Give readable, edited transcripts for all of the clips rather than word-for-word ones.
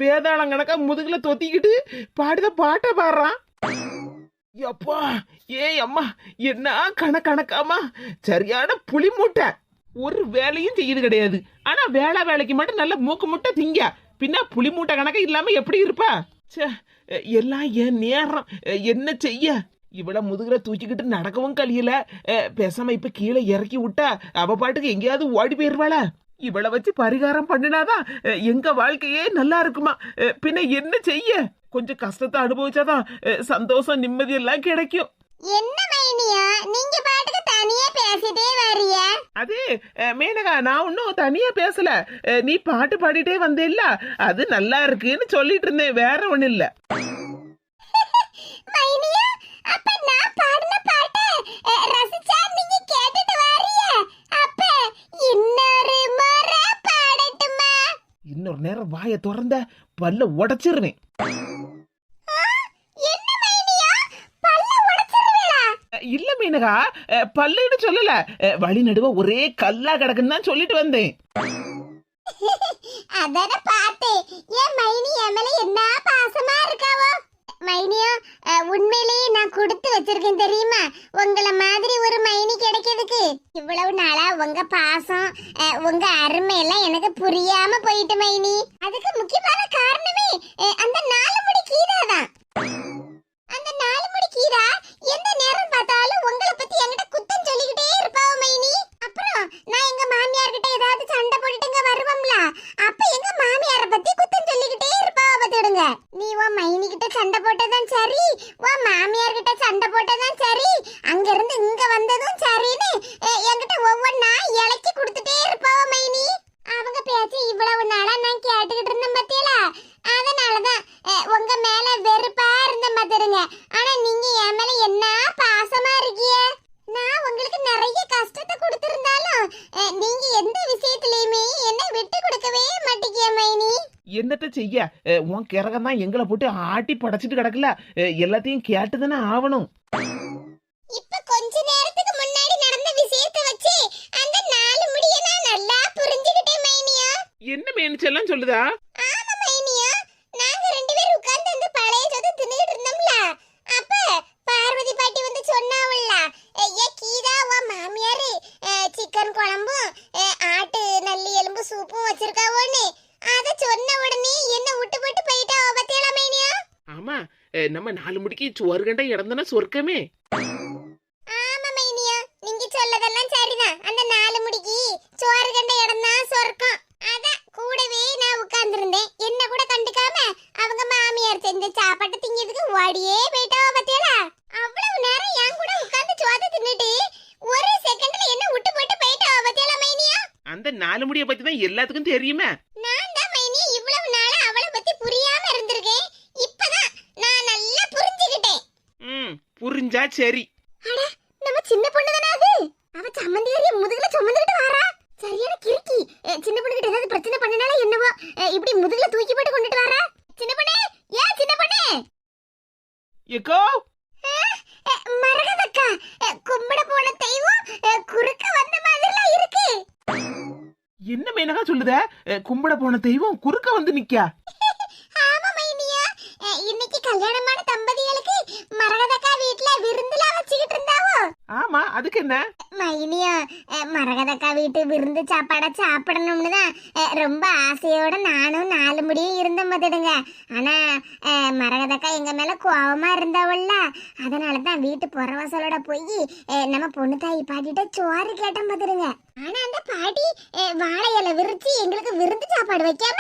வேதாளம் கணக்கா முதுகுல தொத்திக்கிட்டு பாடுத பாட்ட பாடுறான். அப்பா ஏய் அம்மா, என்ன கணக்காமா, சரியான புளி மூட்டை. ஒரு வேலையும் செய்யுது கிடையாது. ஆனா வேலைக்கு மட்டும் நல்ல மூக்கு முட்டை திங்க. பின்ன புளி மூட்டை கணக்கா இல்லாம எப்படி இருப்பா? எல்லாம் என் நேரம். என்ன செய்ய? இவள முதுகுல தூக்கிக்கிட்டு நடக்கவும் கழியல. பேசாம இப்ப கீழே இறக்கி விட்டா அவ பாட்டுக்கு எங்கேயாவது ஓடி போயிருவாளா? இவளை வச்சு பரிகாரம் பண்ணினாதான் எங்க வாழ்க்கையே நல்லா இருக்குமா? பின்ன என்ன செய்ய? கொஞ்சம் கஷ்டத்தை அனுபவிச்சாதான் சந்தோஷம் நிம்மதி எல்லாம் கிடைக்கும். என்ன மைனியா, நீங்க பாட்டுக்கு தனியா பேசிட்டே வரிய? அது மேனகா, நான் ஒன்னும் தனியா பேசல. நீ பாட்டு பாடிட்டே வந்தேல்ல, அது நல்லா இருக்குன்னு சொல்லிட்டு இருந்தேன், வேற ஒண்ணு இல்ல. மைனியா, அப்ப நான் பாடின பாட்டை ரசிச்சா நீங்க கேட்டுட்டு வரிய? அப்ப இன்னொரு முறை பாடட்டுமா? இன்னொரு நேரம் வாயை திறந்த பல்ல உடைச்சிருவேன். இல்ல மீனகா, பல்லுன்னு சொல்லல, வழி நடுவ ஒரே கல்லா கிடக்குன்னு தான் சொல்லிட்டு வந்தேன். அதான பார்த்தேன். ஏன் மைனி என் மேல என்ன பாசமா இருக்காவோ? மைனியா, உண்மையிலேயே நான் கொடுத்து வச்சிருக்கேன் தெரியுமா? உங்களை மாதிரி ஒரு மைனி கிடைக்கிறதுக்கு இவ்வளவு நாளா உங்க பாசம், உங்க அருமை எல்லாம் எனக்கு புரியாம போயிட்டு மைனி. அதுக்கு முக்கியமான காரணமே அந்த 4 முடி கீதா தான். அந்த 4 முடி கீதா எந்த நேரம் பார்த்தாலும் உங்களை பத்தி என்கிட்ட குத்தம் சொல்லிக்கிட்டே இருப்பாவ மைனி. அப்புறம் நான் எங்க மாமியார் கிட்ட ஏதாவது சண்டை போட்டுட்டுங்க வருவோம்ல, அப்ப எங்க மாமியார பத்தி குத்தம் சொல்லிக்கிட்டே இருப்பாவ பாத்துடுங்க. நீ உன் மைனி கிட்ட சண்டை போட்டதான் சரி, உன் மாமியார் கிட்ட சண்டை போட்டதான் சரி, அங்க இருந்து இங்க வந்ததும் சரின்னு என்கிட்ட ஒவ்வொன்னா இலக்கி கொடுத்துட்டே இருப்பாவ மைனி. அவங்க பேச்சு இவ்வளவு நாளா நான் கேட்டுக்கிட்டு இருந்தேன் பத்தியல, அதனாலதான் உங்க மேல வெறுப்பா இருந்த பாத்துருங்க. ஆனா நீங்க என் மேல என்ன பாசமா இருக்கிய. நான் உங்களுக்கு நிறைய கஷ்டத்தை கொடுத்திருந்தாலும் நீங்க எந்த விஷயத்திலயுமே என்ன விட்டு கொடுக்கவே மாட்டீங்க மைனி. என்னத்த செய்ய, உன் கிறகம் தான் எங்களை போட்டு ஆட்டி படைச்சிட்டு கிடக்கல, எல்லாத்தையும் கேட்டுதானே ஆவணும். இப்ப கொஞ்ச நேரத்துக்கு முன்னாடி நடந்த விஷயத்தை வச்சு அந்த 4 முடிய நான் நல்லா புரிஞ்சுக்கிட்டேன் மைனியா. என்ன மேனிச்செல்லாம் சொல்லுதா? ஆமா மைனியா, நாங்க 2 பேரும் உட்கார்ந்து அந்த பழைய சோத்தை தின்னுட்டு இருந்தோம்ல, அப்ப பார்வதி பாட்டி வந்து சொன்னாவல்ல, ஏ கீதா உன் மாமியாரு சிக்கன் குழம்பும் ஆட்டு நல்லி எலும்பு சூப்பும் வச்சிருக்காவோன்னு. அத சொன்ன உடனே என்ன விட்டு போட்டு போயிட்டா பத்தியல மைனியா. ஆமா, நம்ம 4 முடிக்கு சோறு கண்ட இடம் தானே சொர்க்கமே. ஆமா மைனியா, நீங்க சொல்லதெல்லாம் சரிதான். அந்த 4 முடிக்கு சோறு கண்ட இடம் தான் சொர்க்கம். அதான் கூடவே நான் உட்கார்ந்திருந்தேன். என்ன கூட கண்டுக்காம அவங்க மாமியார் செஞ்ச சாப்பாட்டை திங்கிறதுக்கு ஓடியே போயிட்டா பத்தியல. அவ்வளவு நேரம் என் கூட உட்கார்ந்து சோத்தை தின்னுட்டு ஒரு செகண்ட்ல என்ன விட்டு போட்டு போயிட்டா பத்தியல மைனியா. அந்த 4 முடிய பத்தி தான் எல்லாத்துக்கும் தெரியுமே. நான் தான் மைனி இவ்வளவு நாளா அவளை பத்தி புரியாம இருந்திருக்கேன். இப்பதான் நான் நல்லா புரிஞ்சுக்கிட்டேன். புரிஞ்சா சரி. அட, நம்ம சின்ன பொண்ணு தானே அது. அவ சம்மந்தியாரிய முதுகுல சுமந்துக்கிட்டு வாரா. சரியான கிறுக்கி. சின்ன பொண்ணு கிட்ட ஏதாவது பிரச்சனை பண்ணனால என்னவோ இப்படி முதுகுல தூக்கி போட்டு கொண்டுட்டு வாரா. சின்ன பொண்ணே, ஏன் சின்ன பொண்ணே? ஏக்கோ மரகதக்கா, கும்பிட போன தெய்வம் குறுக்க வந்த மாதிரிலாம் இருக்கு. என்ன மேனகா சொல்லுத? கும்பிட போன தெய்வம் குறுக்க வந்து நிக்கா? ஆமா மைனியா, இன்னைக்கு கல்யாணமான தம்பதிகளுக்கு மரகதக்கா வீட்ல விருந்துல வச்சுக்கிட்டு இருந்தாவோ. ஆமா, அதுக்கு என்ன மைனியா, மரகதக்கா வீட்டு விருந்து சாப்பாட சாப்பிடணும்னு தான் ரொம்ப ஆசையோட நானும் 4 முடியும் இருந்தேன் பார்த்துடுங்க. ஆனா மரகதக்கா எங்க மேல கோவமா இருந்தாவல்ல, அதனாலதான் வீட்டு புறவாசலோட போய் நம்ம பொண்ணு தாய் பாட்டிட்ட சோறு கேட்டோம் பார்த்துடுங்க. ஆனா அந்த பாட்டி வாழை இலை விரிச்சு எங்களுக்கு விருந்து சாப்பாடு வைக்காம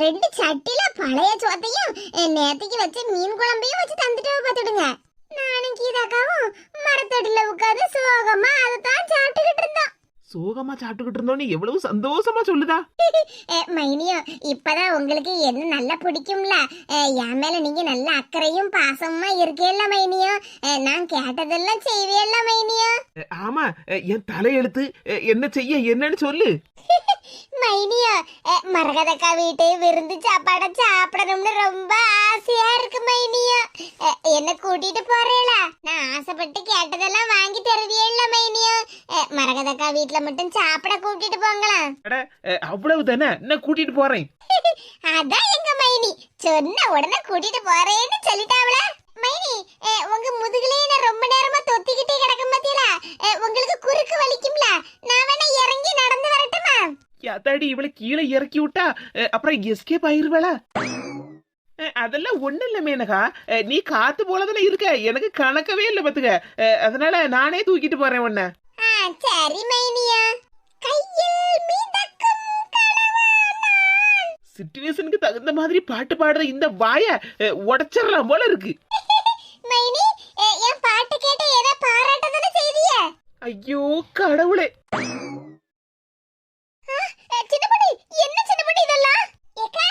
2 சட்டில பழைய சோத்தையும் நேத்துக்கு வச்சு மீன் குழம்பையும் வச்சு தந்துட்டு பார்த்துடுங்க. நானும் கீதாக்காவும் மரத்தடியில உட்கார்ந்து சோகமா அதைத்தான் சாப்பிட்டுக்கிட்டு இருந்தோம். சோகமா சாப்பிட்டுக்கிட்டு இருந்தோன்னு எவ்வளவு சந்தோஷமா சொல்லுதா. மைனியோ, இப்பதான் உங்களுக்கு என்ன நல்லா பிடிக்கும்ல, என் மேல நீங்க நல்ல அக்கறையும் பாசமா இருக்கேல்ல மைனியோ. நான் கேட்டதெல்லாம் செய்வேல்ல மைனியோ. ஆமா, என் தலையெழுத்து என்ன செய்ய என்னன்னு சொல்லு. மைனியா மரகதக்கா வீட்டு விருந்து சாப்பாட சாப்பிடணும்னு ரொம்ப ஆசையா இருக்கு மைனியா. என்ன கூட்டிட்டு போறேளா? நான் ஆசைப்பட்டு கேட்டதெல்லாம் வாங்கி தருவியல்ல மைனியா. மரகதக்கா வீட்ல மட்டும் சாப்பிட கூட்டிட்டு போங்களா? அவ்வளவு தானே, நான் கூட்டிட்டு போறேன். அதான் எங்க மைனி சொன்ன உடனே கூட்டிட்டு போறேன்னு சொல்லிட்டாவல. மைனி உங்க முதுகுலயே நான் ரொம்ப நேரமா தொத்திக்கிட்டே கிடக்கும் பாத்தீங்களா? உங்களுக்கு குறுக்கு வலிக்கும்ல, நான் வேணா இறங்கி நடந்து வரட்டுமா? அதாடி இவளை கீழே இறக்கி விட்டா அப்புறம் எஸ்கேப் ஆயிருவேளா? அதெல்லாம் ஒண்ணு இல்ல மேனகா, நீ காத்து போலதானே இருக்க, எனக்கு கணக்கவே இல்ல பாத்துக்க. அதனால நானே தூக்கிட்டு போறேன் உன்ன. சரி மைனியா. கையில் மீதக்கும் கணவனான். சிச்சுவேஷனுக்கு தகுந்த மாதிரி பாட்டு பாடுற இந்த வாய உடைச்சிடலாம் போல இருக்கு. மைனி என் பாட்டு கேட்டு ஏதோ பாராட்டதானே செய்திய? ஐயோ கடவுளே. சின்னப்படி என்ன சின்னப்படி இதெல்லாம்? ஏக்கா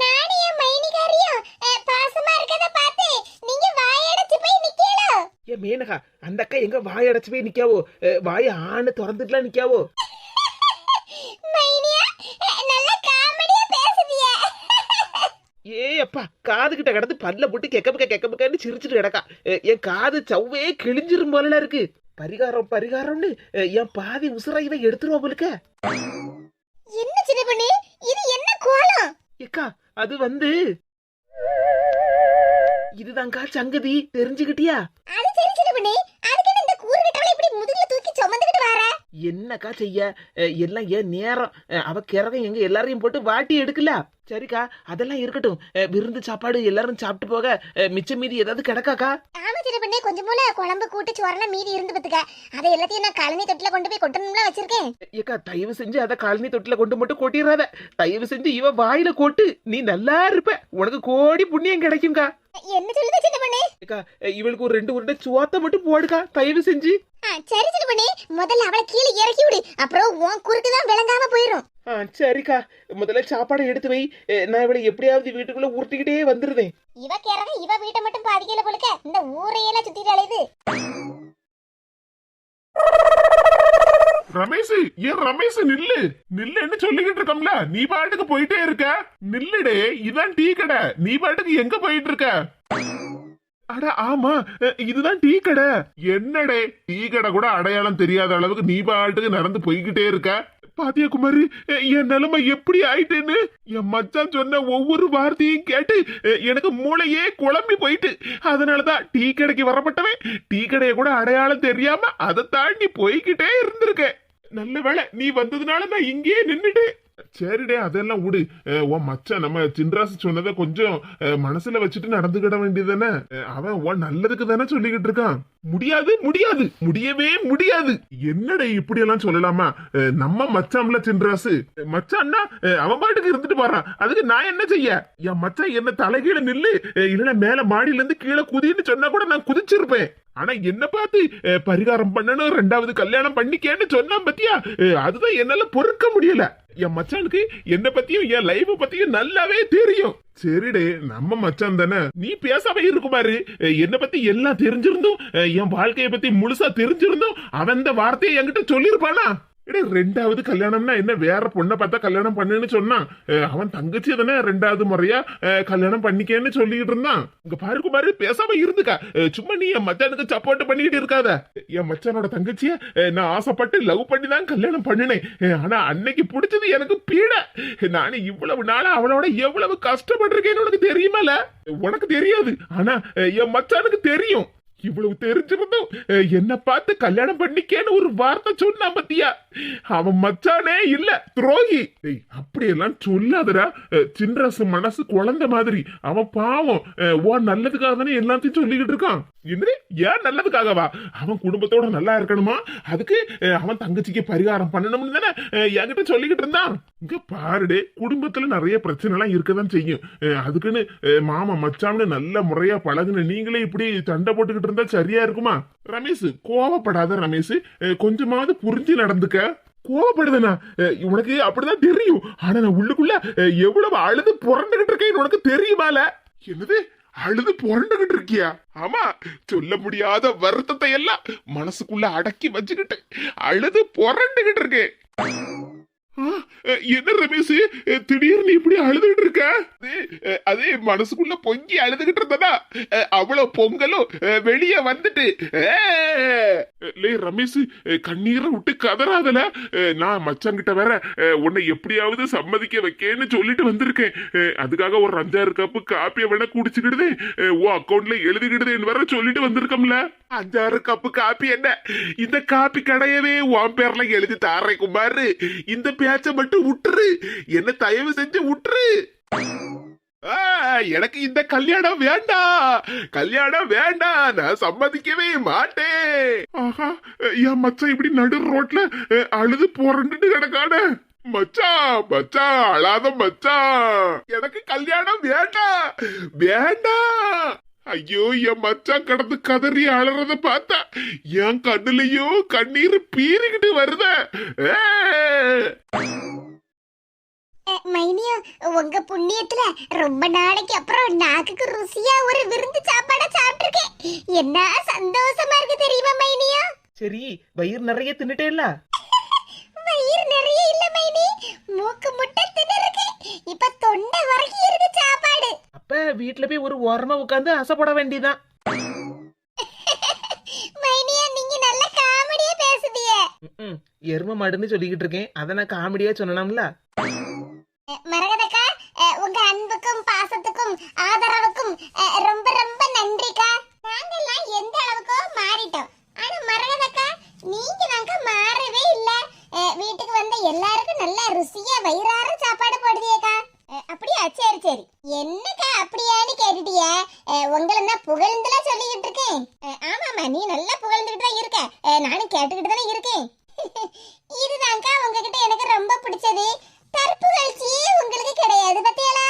நானே என் மைனிகாரியும் பாசமா இருக்கத பார்த்து நீங்க வாயடைச்சு போய் நிக்கலோ? ஏ மேனகா, அந்த அக்கா எங்க வாய் அடைச்சு போய் நிக்காவோ? வாய ஆணு திறந்துட்டுலாம் நிக்காவோ? மைனியா நல்ல காமெடியா பேசுதியே. ஏ அப்பா, காது கிட்ட கடந்து பல்ல போட்டு கெக்கப்புக்கன்னு சிரிச்சுட்டு கிடக்கா. என் காது சவ்வே கிழிஞ்சிரும் போல இருக்கு. பரிகாரம் பரிகாரம்னு என் பாதி உசுரை இவன் எடுத்துருவா போலுக்க. என்ன சின்ன பண்ணி, இது என்ன கோலம்? ஏக்கா அது இதுதான்க்கா சங்கதி, தெரிஞ்சுக்கிட்டியா? அது சரி சின்ன பண்ணி, அதுக்கு இந்த கூறு கட்டவளை இப்படி முதுகுல தூக்கி சுமந்துக்கிட்டு வர? என்னக்கா செய்ய, எல்லாம் ஏன் நேரம். அவ கிறகம் எங்க எல்லாரையும் போட்டு வாட்டி எடுக்கல. சரிக்கா அதெல்லாம் இருக்கட்டும். விருந்து சாப்பாடு எல்லாரும் சாப்பிட்டு போக மிச்சம் மீதி ஏதாவது கிடக்காக்கா? ஆமா சின்ன பண்ணி, கொஞ்சம் போல குழம்பு கூட்டு சோறெல்லாம் மீதி இருந்து பத்துக்க. அதை எல்லாத்தையும் நான் கழனி தொட்டில கொண்டு போய் கொட்டணும்ல வச்சிருக்கேன். ஏக்கா தயவு செஞ்சு அதை காலனி தொட்டில கொண்டு மட்டும் கொட்டிடாத. தயவு செஞ்சு இவ வாயில கொட்டு, நீ நல்லா இருப்ப, உனக்கு கோடி புண்ணியம் கிடைக்கும்க்கா. என்ன சொல்லுது சின்ன பண்ணி? ஏக்கா இவளுக்கு ஒரு 2 உருண்டை சுவாத்த மட்டும் போடுக்கா தயவு செஞ்சு. சரி சின்ன பண்ணி, முதல்ல அவளை கீழே இறக்கி விடு, அப்புறம் உன் குறுக்கு தான் விளங்காம போயிரும். சரிக்கா, முதல்ல சாப்பாடை எடுத்து வை. நான் இவளை எப்படியாவது வீட்டுக்குள்ள உருட்டிக்கிட்டே வந்துருந்தேன். இவ கேரக இவ வீட்டை மட்டும் பாதிக்கல போலுக்க, இந்த ஊரையெல்லாம் சுத்திட்டு அலையுது. ரமேஷ், ஏன் ரமேஷ் நில்லு நில்லுன்னு சொல்லிக்கிட்டு இருக்கோம்ல, நீ பாட்டுக்கு போயிட்டே இருக்க. நில்லுடே, இதான் டீ கடை, நீ பாட்டுக்கு எங்க போயிட்டு இருக்க? அட ஆமா, இதுதான் டீ கடை. என்னடே டீ கடை கூட அடையாளம் தெரியாத அளவுக்கு நீ பாட்டுக்கு நடந்து போய்கிட்டே இருக்க. பாத்தியா குமாரி, என் நிலைமை எப்படி ஆயிட்டுன்னு? என் மச்சான் சொன்ன ஒவ்வொரு வார்த்தையும் கேட்டு எனக்கு மூளையே குழம்பி போயிட்டு. அதனாலதான் டீ கடைக்கு வரப்பட்டவன் டீ கடையை கூட அடையாளம் தெரியாம அதை தாண்டி போய்கிட்டே இருந்திருக்கேன். நல்ல வேளை நீ வந்ததுனால நான் இங்கேயே நின்னுட்டேன். சரிடே, அதெல்லாம் விடு. உன் மச்சான் நம்ம சின்ராசு சொன்னதை கொஞ்சம் மனசுல வச்சுட்டு நடந்துக்கிட வேண்டியதானே. அவன் உன் நல்லதுக்கு தானே சொல்லிக்கிட்டு இருக்கான். முடியாது முடியாது, முடியவே முடியாது. என்னடே இப்படி எல்லாம் சொல்லலாமா? நம்ம மச்சான்ல சின்ராசு மச்சான்னா அவன் பாட்டுக்கு இருந்துட்டு போறான், அதுக்கு நான் என்ன செய்ய? என் மச்சான் என்ன தலைகீழ நில்லு இல்லைன்னா மேல மாடியில இருந்து கீழே குதின்னு சொன்னா கூட நான் குதிச்சிருப்பேன். ஆனா என்ன பார்த்து பரிகாரம் பண்ணணும், 2வது கல்யாணம் பண்ணிக்கேன்னு சொன்னா பத்தியா, அதுதான் என்னால பொறுக்க முடியல. என் மச்சானுக்கு என்ன பத்தியும் என் லைஃப் பத்தியும் நல்லாவே தெரியும். சரிடே, நம்ம மச்சான் தானே, நீ பேசாம இருக்குமாரு. என்ன பத்தி எல்லாம் தெரிஞ்சிருந்தும், என் வாழ்க்கைய பத்தி முழுசா தெரிஞ்சிருந்தும் அவன் இந்த வார்த்தையை என்கிட்ட சொல்லிருப்பானா? 2வது கல்யாணம்னா என்ன, வேற பொண்ணை பார்த்தா கல்யாணம் பண்ணுன்னு சொன்னான். அவன் தங்கச்சி தானே 2வது முறையா கல்யாணம் பண்ணிக்கேன்னு சொல்லிட்டு இருந்தான். இங்க பாருக்கு பாரு, பேசாம இருந்துக்கா. சும்மா நீ என் மச்சானுக்கு சப்போர்ட் பண்ணிட்டு இருக்காத. என் மச்சானோட தங்கச்சிய நான் ஆசைப்பட்டு லவ் பண்ணி தான் கல்யாணம் பண்ணினேன். ஆனா அன்னைக்கு பிடிச்சது எனக்கு பீட. நானு இவ்வளவு நாளா அவளோட எவ்வளவு கஷ்டப்பட்டிருக்கேன்னு உனக்கு தெரியுமால? உனக்கு தெரியாது, ஆனா என் மச்சானுக்கு தெரியும். இவ்வளவு தெரிஞ்சிருந்தும் என்ன பார்த்து கல்யாணம் பண்ணிக்கேன்னு ஒரு வார்த்தை சொன்னா பத்தியா, அவன் மச்சானே இல்ல, துரோகி. அப்படியெல்லாம் சொல்லாதடா. சின்ராசு மனசு குழந்தை மாதிரி. அவன் பாவம் உன் நல்லதுக்காக தானே எல்லாத்தையும் சொல்லிக்கிட்டு இருக்கான். என்ன ஏன் நல்லதுக்காகவா? அவன் குடும்பத்தோட நல்லா இருக்கணுமா, அதுக்கு அவன் தங்கச்சிக்கு பரிகாரம் பண்ணணும்னு தானே என்கிட்ட சொல்லிக்கிட்டு இருந்தான். இங்க பாருடே, குடும்பத்துல நிறைய பிரச்சனை எல்லாம் இருக்கதான் செய்யும். அதுக்குன்னு மாமா மச்சான்னு நல்ல முறையா பழகுன நீங்களே இப்படி சண்டை போட்டுக்கிட்டு இருந்தா சரியா இருக்குமா? ரமேஷ் கோவப்படாத ரமேஷ், கொஞ்சமாவது புரிஞ்சு நடந்துக்க. கோவப்படுதுனா உனக்கு அப்படிதான் தெரியும், ஆனா நான் உள்ளுக்குள்ள எவ்வளவு அழுது புரண்டுகிட்டு இருக்கேன் உனக்கு தெரியுமால? என்னது அழுது புரண்டுகிட்டு இருக்கியா? ஆமா, சொல்ல முடியாத வருத்தத்தை எல்லாம் மனசுக்குள்ள அடக்கி வச்சுக்கிட்டு அழுது புரண்டுகிட்டு இருக்கேன். என்ன ரமேஷ், திடீர்னு இப்படி அழுதுட்டு இருக்க? அதே மனசுக்குள்ள பொங்கி அழுதுகிட்டு இருந்ததா, அவ்வளவு பொங்கலும் வெளியே வந்துட்டு. ரமேஷ், கண்ணீரை விட்டு கதறாதல. நான் மச்சாங்கிட்ட வேற உன்னை எப்படியாவது சம்மதிக்க வைக்கேன்னு சொல்லிட்டு வந்திருக்கேன். அதுக்காக ஒரு 5-6 கப்பு காப்பியை வேணா குடிச்சுக்கிடுதே, உன் அக்கௌண்ட்ல எழுதிக்கிடுதேன்னு வேற சொல்லிட்டு வந்திருக்கோம்ல. 5-6 கப்பு காப்பி என்ன, இந்த காப்பி கடையவே உன் பேர்ல எழுதி தாரேன் குமாரு. இந்த பேச்ச மட்டும் விட்டுரு, என்ன தயவு செஞ்சு விட்டுரு. எனக்கு இந்த கல்யாணம் வேண்டாம், கல்யாணம் வேண்டாம், நான் சம்மதிக்கவே மாட்டேன். ஆஹா, என் மச்சான் இப்படி நடு ரோட்ல அழுது புரண்டுட்டு கிடக்கான. மச்சான் மச்சான் அழாத மச்சான், எனக்கு கல்யாணம் வேண்டாம் வேண்டாம். ஐயோ, என் மச்சான் கடந்து கதறி அழறத பார்த்தா என் கண்ணுலயும் கண்ணீர் பீறிக்கிட்டு வருத. மைனியா, உங்க புண்ணியத்துல ரொம்ப நாளைக்கு அப்புறம் நாக்குக்கு ருசியா ஒரு விருந்து சாப்பாட சாப்பிட்டிருக்கேன். என்ன சந்தோஷமா இருக்கு தெரியுமா மைனியா? சரி, வயிறு நிறைய தின்னுட்டேல்ல? வயிறு நிறைய இல்ல மைனி, மூக்கு முட்டை தின்னுருக்கு. இப்ப தொண்டை வரைக்கும் இருக்கு சாப்பாடு. அப்ப வீட்டுல போய் ஒரு ஓரமா உட்கார்ந்து அசைப்பட வேண்டியதான். மைனியா, நீங்க நல்ல காமெடியா பேசுதியே. எரும மாடுன்னு சொல்லிக்கிட்டு இருக்கேன், அத நான் காமெடியா சொன்னலாம்ல. மரகதக்கா, உங்க அன்புக்கும் பாசத்துக்கும் ஆதரவுக்கும் ரொம்ப ரொம்ப நன்றிக்கா. நாங்கெல்லாம் எந்த அளவுக்கோ மாறிட்டோம், ஆனா மரகதக்கா நீங்க நாங்க மாறவே இல்ல. வீட்டுக்கு வந்த எல்லாருக்கும் நல்ல ருசியா வயிறார சாப்பாடு போடுதியேக்கா. அப்படியா? சரி சரி. என்னக்கா அப்படியான்னு கேட்டுட்டிய? உங்களை நான் புகழ்ந்துல சொல்லிக்கிட்டு இருக்கேன். ஆமாமா, நீ நல்லா புகழ்ந்துகிட்டு தான் இருக்க, நானும் கேட்டுக்கிட்டு தானே இருக்கேன். இதுதான்க்கா உங்ககிட்ட எனக்கு ரொம்ப பிடிச்சது, தற்புகழ்ச்சியே உங்களுக்கு கிடையாது பத்தியலா.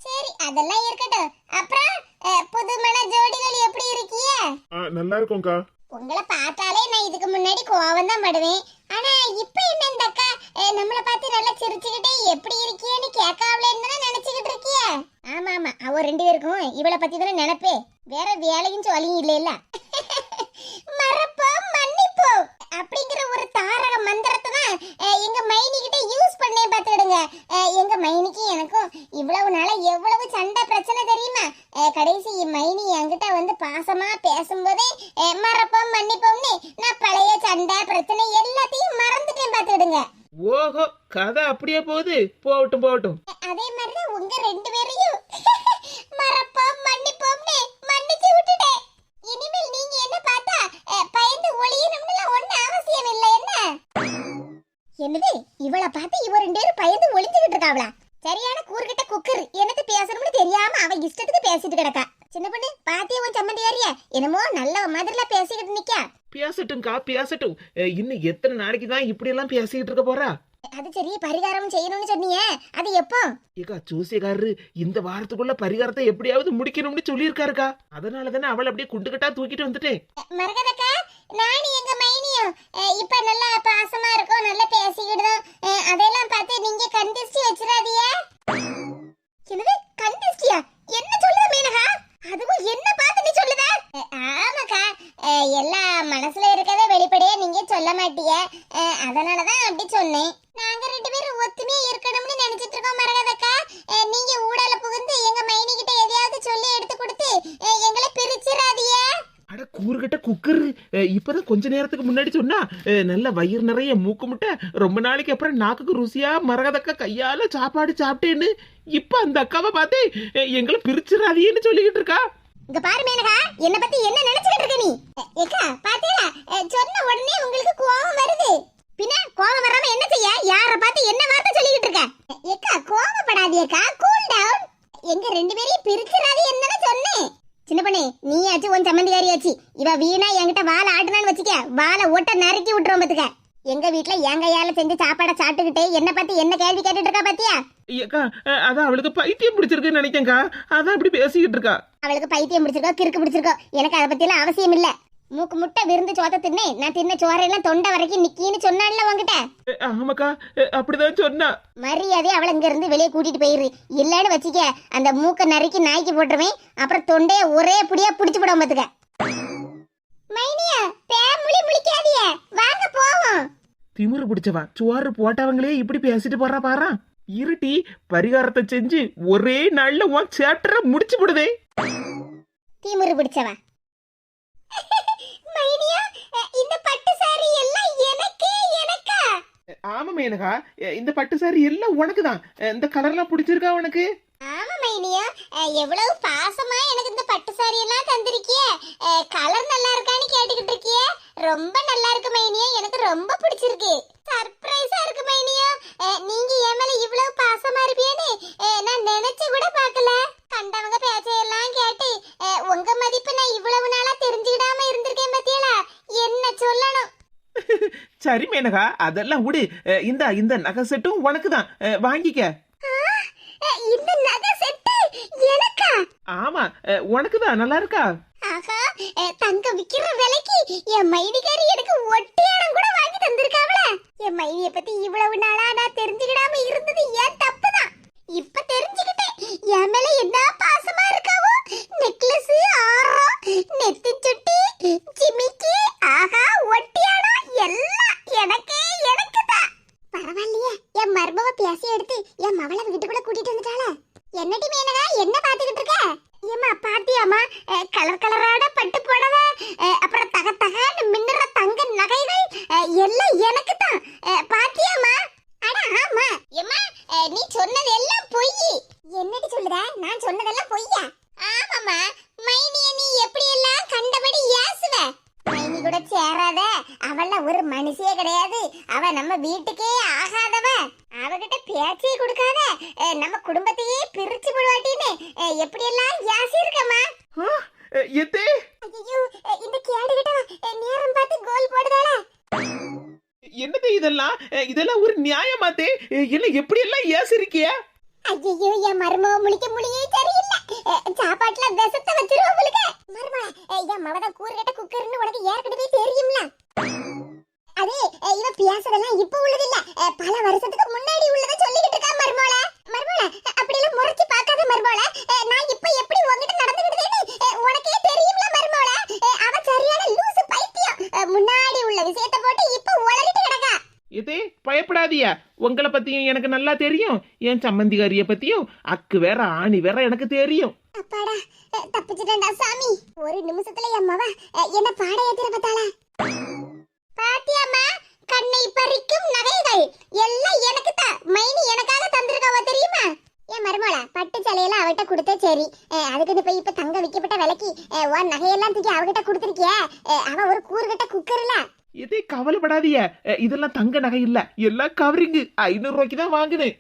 சரி, அதெல்லாம் இருக்கட்டும். அப்புறம் புதுமண ஜோடிகள் எப்படி இருக்கீங்க? நல்லா இருக்கும்க்கா. உங்களை பார்த்தாலே நான் இதுக்கு முன்னாடி கோவம் தான் படுவேன், ஆனா இப்ப என்ன இந்த அக்கா நம்மளை பார்த்து நல்லா சிரிச்சுக்கிட்டே எப்படி இருக்கீன்னு கேட்காவலேன்னு தானே நினைச்சுக்கிட்டு இருக்கிய? ஆமா ஆமா, அவ 2 பேருக்கும் இவளை பத்தி தானே நினைப்பே, வேற வேலையும் சொல்லியும் இல்ல இல்ல. மறப்போம் மன்னிப்போம் அப்படிங்கிற ஒரு தாரக மந்திரத்தை தான் எங்க மைனி கிட்ட யூஸ் பண்ணே பார்த்துடுங்க. எங்க மைனிக்கு எனக்கும் இவ்வளவு நாளா எவ்வளவு சண்டை பிரச்சனை தெரியுமா? கடைசி மைனி என்கிட்ட வந்து பாசமா பேசும்போதே மறப்போம் மன்னிப்போம்னு நான் பழைய சண்டை பிரச்சனை எல்லாத்தையும் மறந்துட்டேன் பார்த்துடுங்க. ஓஹோ, கதை அப்படியே போகுது. போகட்டும் போகட்டும். அதே மாதிரிதான் உங்க 2 பேரையும் மறப்போம் மன்னிப்போம்னு மன்னிச்சு விட்டுட்டேன். இனிமேல் நீங்க என்ன பார்த்தா பயந்து ஒளியணும்னு ஒண்ணு அவசியம் இல்லை. என்ன என்னது, இவளை பார்த்து இவ 2 பேரும் பயந்து ஒளிஞ்சுக்கிட்டு இருக்காவளா? சரியான கூறுகிட்ட குக்கர், என்னது பேசணும்னு தெரியாம அவ இஷ்டத்துக்கு பேசிட்டு கிடக்கா. சின்ன பொண்ணு, பாத்தியா உன் சம்மந்தியாரிய என்னமோ நல்ல மாதிரில பேசிக்கிட்டு நிக்கா. பேசட்டும்க்கா பேசட்டும். இன்னும் எத்தனை நாளைக்கு தான் இப்படி எல்லாம் பேசிக்கிட்டு இருக்க போறா? அது சரி, பரிகாரம் செய்யணும்னு சொன்னீங்க, அது எப்போ? ஏக்கா, ஜோசியக்காரரு இந்த வாரத்துக்குள்ள பரிகாரத்தை எப்படியாவது முடிக்கணும்னு சொல்லியிருக்காருக்கா. அதனால தானே அவளை அப்படியே குண்டுகட்டா தூக்கிட்டு வந்துட்டேன். மரகதக்கா, நானும் எங்க மைனியும் இப்ப நல்லா பாசமா இருக்கோம், நல்லா பேசிக்கிடுதோம். அதெல்லாம் பார்த்து நீங்க கண்டிஸ்டி வச்சிடாதீங்க. என்னது கண்டிஸ்டியா? என்ன சொல்லுத மேனகா? அதுவும் என்ன பார்த்து நீ சொல்லுத? ஆமாக்கா, எல்லா மனசுல இருக்கவே வெளிப்படையா நீங்க சொல்ல மாட்டீங்க, அதனாலதான் அப்படி சொன்னேன். நாங்க 2 பேரும் ஒத்துமையா இருக்கணும்னு நினைச்சிட்டு இருக்கோம் மரகதக்கா. நீங்க ஊடால புகுந்து எங்க மைனி கிட்ட எதையாவது சொல்லி எடுத்து கொடுத்து எங்களை பிரிச்சிடாதீங்க. அட கூறுகிட்ட குக்கர், இப்பதான் கொஞ்ச நேரத்துக்கு முன்னாடி சொன்னா நல்ல வயிறு நிறைய மூக்கு முட்டை, ரொம்ப நாளைக்கு அப்புறம் நாக்குக்கு ருசியா மரகதக்கா கையால சாப்பாடு சாப்பிட்டேன்னு இப்ப அந்த அக்காவை பார்த்து எங்களை பிரிச்சிடாதீன்னு சொல்லிக்கிட்டு இருக்கா. இங்க பாரு மேனகா, என்ன பத்தி என்ன நினைச்சிட்டு இருக்க நீ? ஏக்கா பாத்தீங்களா, சொன்ன உடனே உங்களுக்கு கோவம் வருது. பின்ன கோவம் வராம என்ன செய்ய? யார பார்த்து என்ன வார்த்தை சொல்லிக்கிட்டு இருக்க? ஏக்கா கோவப்படாதீக்கா, கூல் டவுன். எங்க 2 பேரையும் பிரிச்சிடாதீ என்னன்னு சொன்னேன். சின்ன பண்ணே, நீயாச்சு உன் சம்மந்தியாரியாச்சு, இவ வீணா என்கிட்ட வாழை ஆட்டுனான்னு வச்சுக்க, வாழை ஓட்ட நறுக்கி விட்டுருவோம் பாத்துக்க. எங்க வீட்டுல என் கையால செஞ்சு சாப்பாட சாப்பிட்டுக்கிட்டே என்ன பத்தி என்ன கேள்வி கேட்டுட்டு இருக்கா பாத்தியா? ஏக்கா, அதான் அவளுக்கு பைத்தியம் பிடிச்சிருக்குன்னு நினைக்கேன்க்கா, அதான் அப்படி பேசிக்கிட்டு இருக்கா. அவளுக்கு பைத்தியம் பிடிச்சிருக்கோ கிறுக்கு பிடிச்சிருக்கோ, எனக்கு அதை பத்தி எல்லாம் அவசியம் இல்ல. மூக்கு முட்டை விருந்து சோத்த தின்னு, நான் தின்ன சோறையெல்லாம் தொண்டை வரைக்கும் நிக்கின்னு சொன்னான்ல உங்ககிட்ட. ஆமாக்கா, அப்படிதான் சொன்னா. மரியாதை அவளை இங்க இருந்து வெளியே கூட்டிட்டு போயிரு, இல்லன்னு வச்சுக்க அந்த மூக்க நறுக்கி நாய்க்கு போட்டுருவேன், அப்புறம் தொண்டைய ஒரே புடியா புடிச்சு போட பாத்துக்க. மைனியா, பேமுளி முழிக்காதீங்க, வாங்க போவோம். திமிரு பிடிச்சவன் சோறு போட்டவங்களே இப்படி பேசிட்டு போறா பாரா. இருட்டி பரிகாரத்தை செஞ்சு ஒரே நாள்ல உன் சேப்டரை முடிச்சு விடுதே. திமிரு பிடிச்சவா. மைனியா, இந்த பட்டு சாரி எல்லாம் எனக்கா? ஆமா மேனகா, இந்த பட்டு சாரி எல்லாம் உனக்கு தான். இந்த கலர்லாம் பிடிச்சிருக்கா உனக்கு? ஆமா மைனியா, எவ்வளவு பாசமா எனக்கு இந்த பட்டு சாரி எல்லாம் தந்திருக்கிய. கலர் நல்லா இருக்கான்னு கேட்டுக்கிட்டு இருக்கிய. ரொம்ப நல்லா இருக்கு மைனியா, எனக்கு ரொம்ப பிடிச்சிருக்கு. சர்ப்ரைஸா இருக்கு மைனியா. நீங்க என் மேல இவ்வளவு பாசமா இருப்பீன்னு நான் நினைச்சு கூட பார்க்கல. கண்டவங்க பேச்சையெல்லாம் கேட்டு உங்க மதிப்பு நான் இவ்வளவு நாளா தெரிஞ்சுக்கிடாம இருந்திருக்கேன் பத்தியலா. என்ன சொல்லணும். சரி மேனகா, அதெல்லாம் விடு. இந்த நகை செட்டும் உனக்கு தான், வாங்கிக்க. இந்த நகை செட்டு எனக்கா? ஆமா, உனக்கு தான். நல்லா இருக்கா? ஆஹா, தங்க விக்கிற விலைக்கு என் மைனிகாரி எனக்கு ஒட்டியானம் கூட வாங்கி தந்திருக்காவல. என் மைனிய பத்தி இவ்வளவு நாளா நான் தெரிஞ்சுக்கிடாம இருந்தது ஏன் தப்புதான். இப்ப தெரிஞ்சுக்கிட்டேன் என் மேல என்ன பாசமா இருக்காவோ. நெக்லஸ், ஆரம், நெத்தி சுட்டி, ஜிமிக்கி, ஆஹா ஒட்டியானம் எல்லாம் எனக்கு தான். பரவாயில்லையே, என் மருமவ பேசி எடுத்து என் மவளை வீட்டுக்குள்ள கூட்டிட்டு வந்துட்டாள. என்னடி மேனகா, என்ன பாத்துக்கிட்டு இருக்க? ஏமா பாத்தியாமா, கலர் கலரான பட்டு புடவை, அப்புறம் தக தகன்னு மின்னுற தங்க நகைகள் எல்லாம் எனக்கு தான். பாத்தியாமா? அட ஆமா. ஏமா, நீ சொன்னது எல்லாம் பொய். என்னடி சொல்லுற? நான் சொன்னதெல்லாம் பொய்யா? ஆமாமா. மைனிய நீ எப்படி எல்லாம் கண்டபடி ஏசுவ. மைனி கூட சேராத. அவள ஒரு மனுஷியே கிடையாது. அவ நம்ம வீட்டுக்கே ஆகாதவ. அவகிட்ட பேச்சே கொடுக்காத. நம்ம குடும்பத்தையே பிரிச்சு போடுவாட்டின்னு எப்படி எல்லாம் யாசி இருக்கமா. எத்தே, ஐயோ, இந்த கேடுகிட்ட நேரம் பார்த்து கோல் போடுதாளே. என்னது இதெல்லாம்? இதெல்லாம் ஒரு நியாயமாத்தே? என்ன எப்படி எல்லாம் ஏசிருக்கிய? ஐயோ, என் மருமக முழிக்க முடியே சரியில்லை. சாப்பாட்டுல விஷத்தை வச்சிருவோம் உங்களுக்கு. மருமக, என் மவத கூறுகட்ட குக்கர்னு உனக்கு ஏற்கனவே தெரியும்ல. அது இவ பேசுறதெல்லாம் இப்ப உள்ளது இல்ல, பல வருஷத்துக்கு முன்னாடி உள்ளத சொல்லிக்கிட்டு இருக்கா மருமோள. மருமோள, அப்படி எல்லாம் முறைச்சு பார்க்காத மருமோள. நான் இப்ப எப்படி உன்கிட்ட நடந்துக்கிட்டேன்னு உனக்கே தெரியும்ல மருமோள. அவ சரியான லூசு பைத்தியம். முன்னாடி உள்ள விஷயத்தை போட்டு இப்ப உளறிட்டு கிடக்கா. இதே பயப்படாதிய, உங்களை பத்தியும் எனக்கு நல்லா தெரியும். என் சம்மந்திகாரிய பத்தியும் அக்கு வேற ஆணி வேற எனக்கு தெரியும். அப்பாடா, தப்பிச்சிட்டேன்டா சாமி. ஒரு நிமிஷத்துல என் மவ என்ன பாட ஏத்திர பார்த்தாளா. பாத்தியாமா, கண்ணை பறிக்கும் நகைகள் எல்லாம் எனக்கு தான். மைனி எனக்காக தந்திருக்காவ தெரியுமா. என் மருமோள, பட்டு சேலையெல்லாம் அவகிட்ட கொடுத்தே சரி. அதுக்கு போய் இப்ப தங்க விற்கப்பட்ட விலைக்கு உன் நகையெல்லாம் தூக்கி அவகிட்ட கொடுத்துருக்கிய. அவ ஒரு கூறுகட்ட குக்கர் இல்ல. இதே கவலைப்படாதிய, இதெல்லாம் தங்க நகை இல்ல, எல்லாம் கவரிங்கு. 500 ரூபாய்க்கு தான் வாங்கினேன்.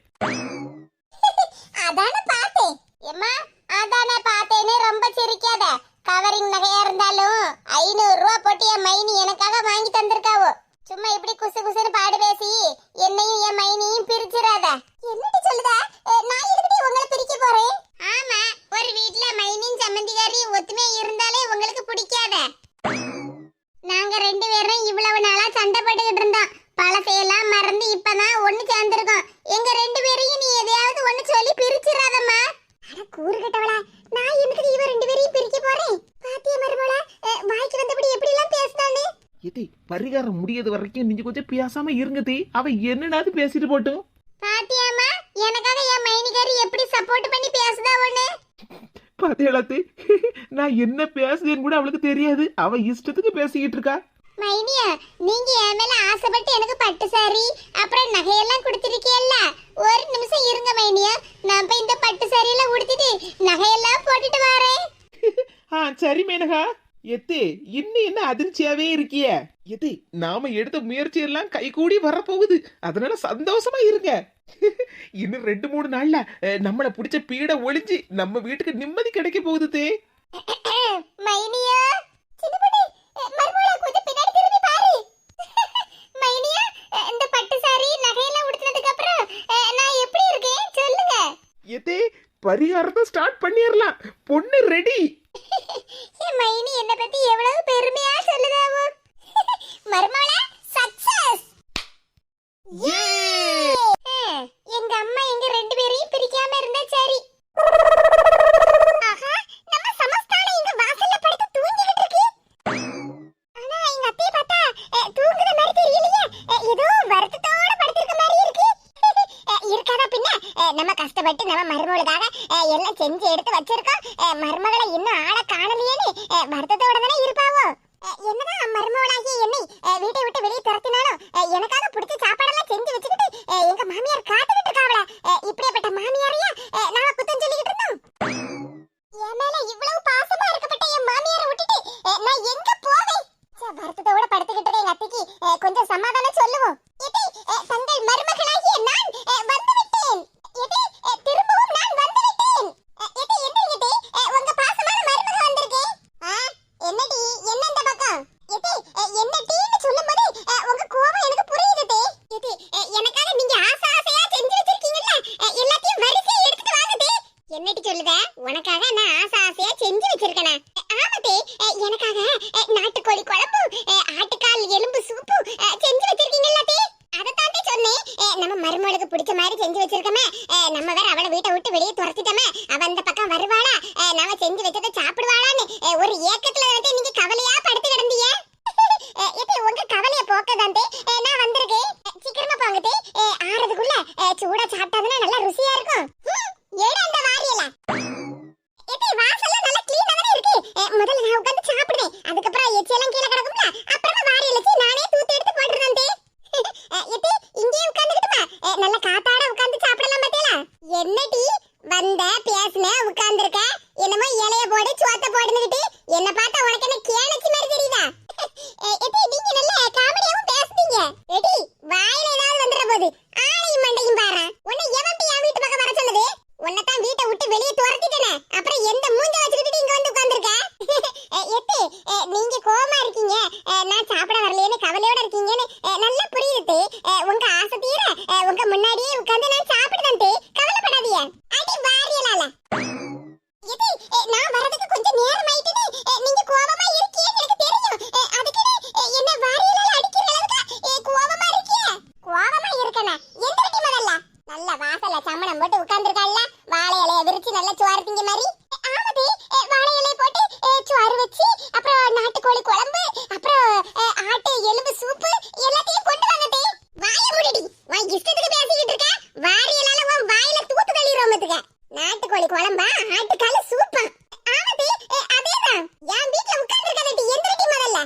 அதானே பார்த்தேன். ஏம்மா, அதானே பார்த்தேன்னு ரொம்ப சிரிக்காத. கவரிங் நகையா இருந்தாலும் 500 ரூபாய் போட்டு என் மைனி எனக்காக வாங்கி தந்திருக்காவோ. சும்மா இப்படி குசு குசுன்னு பாடு பேசி என்னையும் என் மைனியும் பிரிச்சிராத. என்னடி சொல்லுத? நான் எதுக்கு உங்களை பிரிக்க போறேன்? ஆமா, ஒரு வீட்ல மைனியும் சம்மந்திகாரி ஒத்துமையா இருந்தாலே உங்களுக்கு பிடிக்காத. நாங்க ரெண்டு பேரும் இவ்வளவு நாளா சண்டை போட்டுக்கிட்டு இருந்தோம். பழசையெல்லாம் மறந்து இப்பதான் ஒண்ணு சேர்ந்திருக்கோம். எங்க ரெண்டு பேரையும் நீ எதையாவது ஒண்ணு சொல்லி பிரிச்சிராதம்மா. அட கூறுகட்டவளா, நான் எதுக்கு இவ ரெண்டு பேரையும் பிரிக்க போறேன்? பாத்தியா மருமோள, வாய்க்கு வந்தபடி எப்படி எல்லாம் பேசுனானே. இதே பரிகாரம் முடியது வரைக்கும் நீங்க கொஞ்சம் பேசாம இருங்கதே. அவ என்னன்னாவது பேசிட்டு போட்டும். பாத்தியாமா, எனக்காக என் மைனிகாரி எப்படி சப்போர்ட் பண்ணி பேசுதா ஒண்ணு. பாத்தியாளத்து, நான் என்ன பேசுறேன்னு கூட அவளுக்கு தெரியாது. அவ இஷ்டத்துக்கு பேசிக்கிட்டு இருக்கா. மைனியா, நீங்க என் மேல ஆசைப்பட்டு எனக்கு பட்டு சாரி அப்புறம் நகையெல்லாம் கொடுத்திருக்கீல்ல. ஒரு நிமிஷம் இருங்க மைனியா, நான் போய் இந்த பட்டு சாரியெல்லாம் உடுத்திட்டு நகையெல்லாம் போட்டுட்டு வரேன். சரி மேனகா. எத்தே, இன்னும் என்ன அதிர்ச்சியாவே இருக்கிய? எத்தே, நாம எடுத்த முயற்சி எல்லாம் கைகூடி வரப்போகுது. அதனால சந்தோஷமா இருங்க. இன்னும் 2-3 நாள்ல நம்மள பிடிச்ச பீட ஒளிஞ்சு நம்ம வீட்டுக்கு நிம்மதி கிடைக்க போகுது தே. மைனியா, சின்னப்படி மர்மோளா கொஞ்சம் பின்னாடி திரும்பி பாரு. மைனியா, இந்த பட்டு சாரி நகையெல்லாம் உடுத்தினதுக்கு அப்புறம் நான் எப்படி இருக்கேன் சொல்லுங்க. எத்தே, பரிகாரத்தை ஸ்டார்ட் பண்ணிரலாம். பொண்ணு ரெடி. மைனி என்ன பத்தி எவ்வளவு பெருமையா சொல்லுதாவோ. மர்மோளா சக்சஸ். எங்க அம்மா எங்க ரெண்டு பேரையும் பிரிக்காம இருந்தா சரி. ஆஹா, நம்ம சமஸ்தானம் இங்க வாசல்ல படுத்து தூங்கிட்டு இருக்கு. ஆனா எங்க அத்தைய பார்த்தா தூங்குற மாதிரி தெரியலையே. ஏதோ கஷ்டப்பட்டு நம்ம மருமகளுக்காக எல்லாம் செஞ்சு எடுத்து வச்சிருக்கோம். மருமகளை இன்னும் ஆளை காணலையேன்னு வருத்தத்தோட தானே இருப்பாவோ. என்னதான் மருமகளாகிய என்னை வீட்டை விட்டு வெளியே துரத்தினாலும் எனக்காக பிடிச்ச சாப்பாடெல்லாம் செஞ்சு வச்சுக்கிட்டு எங்க மாமியார் காத்துக்கிட்டு இருக்காவல. இப்படியாப்பட்ட மாமியாரையா நாம குத்தம் சொல்லிக்கிட்டு இருந்தோம். என் மேல இவ்வளவு பாசமா இருக்கப்பட்ட என் மாமியாரை விட்டுட்டு நான் எங்க போவேன்? வருத்தத்தோட படுத்துக்கிட்டு இருக்க எங்க அத்தைக்கு கொஞ்சம் சமாதானம் சொல்லுவோம். தங்கள் மருமகளாகிய நான் வந்து விட்டேன். திரும்பவும் நான் வந்து விட்டேன். உங்க பாசமான மருமக வந்திருக்கேன். என்னடி என்ன இந்த பக்கம்? என்ன டீன்னு சொல்லும்போது உங்க கோபம் எனக்கு புரியுது. எனக்காக நீங்க ஆசையா செஞ்சு வச்சிருக்கீங்கல்ல, எல்லாத்தையும் வரிசையா எடுத்துட்டு வாங்க. என்னடி சொல்லுத? உனக்காக நான் ஆசையா செஞ்சு வச்சிருக்கேன். ஆமாதே, எனக்காக நாட்டுக்கோழி குழம்பு, ஆட்டுக்கால் எலும்பு சூப்பு செஞ்சு வச்சிருக்கீங்கல்ல தே. அதத்தாண்டி சொன்னேன், நம்ம மருமகளுக்கு பிடிச்ச மாதிரி செஞ்சு வச்சிருக்கமே. நம்ம வேற அவளை வீட்டை விட்டு வெளியே துரத்திட்டோமே, அவ அந்த பக்கம் வருவாளா, நாம செஞ்சு வச்சதை சாப்பிடுவாளான்னு ஒரு ஏக்கத்துல வந்து நீங்க கவலையா படுத்து கிடந்தீங்க. உங்க கவலைய போக்கதாந்தே நான் வந்திருக்கேன். சீக்கிரமா போங்கதே, ஆறதுக்குள்ள சூடா சாப்பிட்டாதுன்னா நல்லா ருசியா இருக்கும். ஏடா அந்த வாரியல வாசல்ல நல்லா கிளீனா தானே இருக்கு. முதல்ல நான் உட்கார்ந்து சாப்பிடுவேன், அதுக்கப்புறம் எச்செல்லாம் கீழே கிடக்கும்ல, அப்புறமா வாரியல நானே தூத்து எடுத்து போட்டுறேன். இங்கே உட்கார்ந்துக்கிட்டுமா நல்ல காத்தாட உட்கார்ந்து சாப்பிடலாம். பாத்தீங்களா என்னடி வந்த பேசுன உட்கார்ந்துருக்க, என்னமோ இலைய போடு சோத்த போடுன்னுகிட்டு என்ன பார்த்தா உனக்கு என்ன கேனச்சி மாதிரி தெரியுதா? நீங்க நல்ல காமெடியாவும் பேசுறீங்க. வாயில ஏதாவது வந்துற போது ஆளையும் மண்டையும் பாரு. உன்னை எவன்டி என் வீட்டு பக்கம் வர சொன்னது? உன்னைத்தான் வீட்டை விட்டு வெளியே துரத்திட்டேனே, அப்புறம் எந்த மூஞ்ச வச்சுக்கிட்டு இங்க வந்து உட்கார்ந்துருக்க? நீங்க கோவமா இருக்கீங்க, நான் சாப்பிட வரலையேன்னு கவலையோட இருக்கீங்கன்னு நல்லா புரியுது. உங்க ஆசை தீர உங்க முன்னாடியே உட்கார்ந்து நான் சாப்பிடுதே, கவலைப்படாதீங்க. அடி வாரியலால நான் வரதுக்கு கொஞ்சம் நேரம் ஆயிட்டுது. நீங்க கோவமா இருக்கீங்கன்னு எனக்கு தெரியும். அதுக்கு என்ன வாரியலால அடிக்கிற அளவுக்கு கோவமா இருக்கீங்க? கோவமா இருக்கனா எந்திரடி முதல்ல. நல்ல வாசல்ல சம்மணம் போட்டு உட்கார்ந்திருக்காள்ல, வாழை இலைய விரிச்சு நல்ல சோறு திங்க மாதிரி. ஆமாடி, வாழை இலைய போட்டு சோறு வச்சு, அப்புறம் நாட்டுக்கோழி குழம்பு, அப்புறம் ஆட்டு எலும்பு சூப்பு எல்லாத்தையும் கொண்டு வாங்கதே. வாய மூடிடி, உன் இஷ்டத்துக்கு பேசிக்கிட்டு இருக்க. வாரியலால உன் வாயில தூத்து தள்ளிரோம் பாத்துக்க. நாட்டுக்கோழி குழம்பா ஆட்டுக்கால சூப்பா? ஆமாடி, அதேதான். என் வீட்ல உட்கார்ந்திருக்காதடி, எந்திரடி முதல்ல.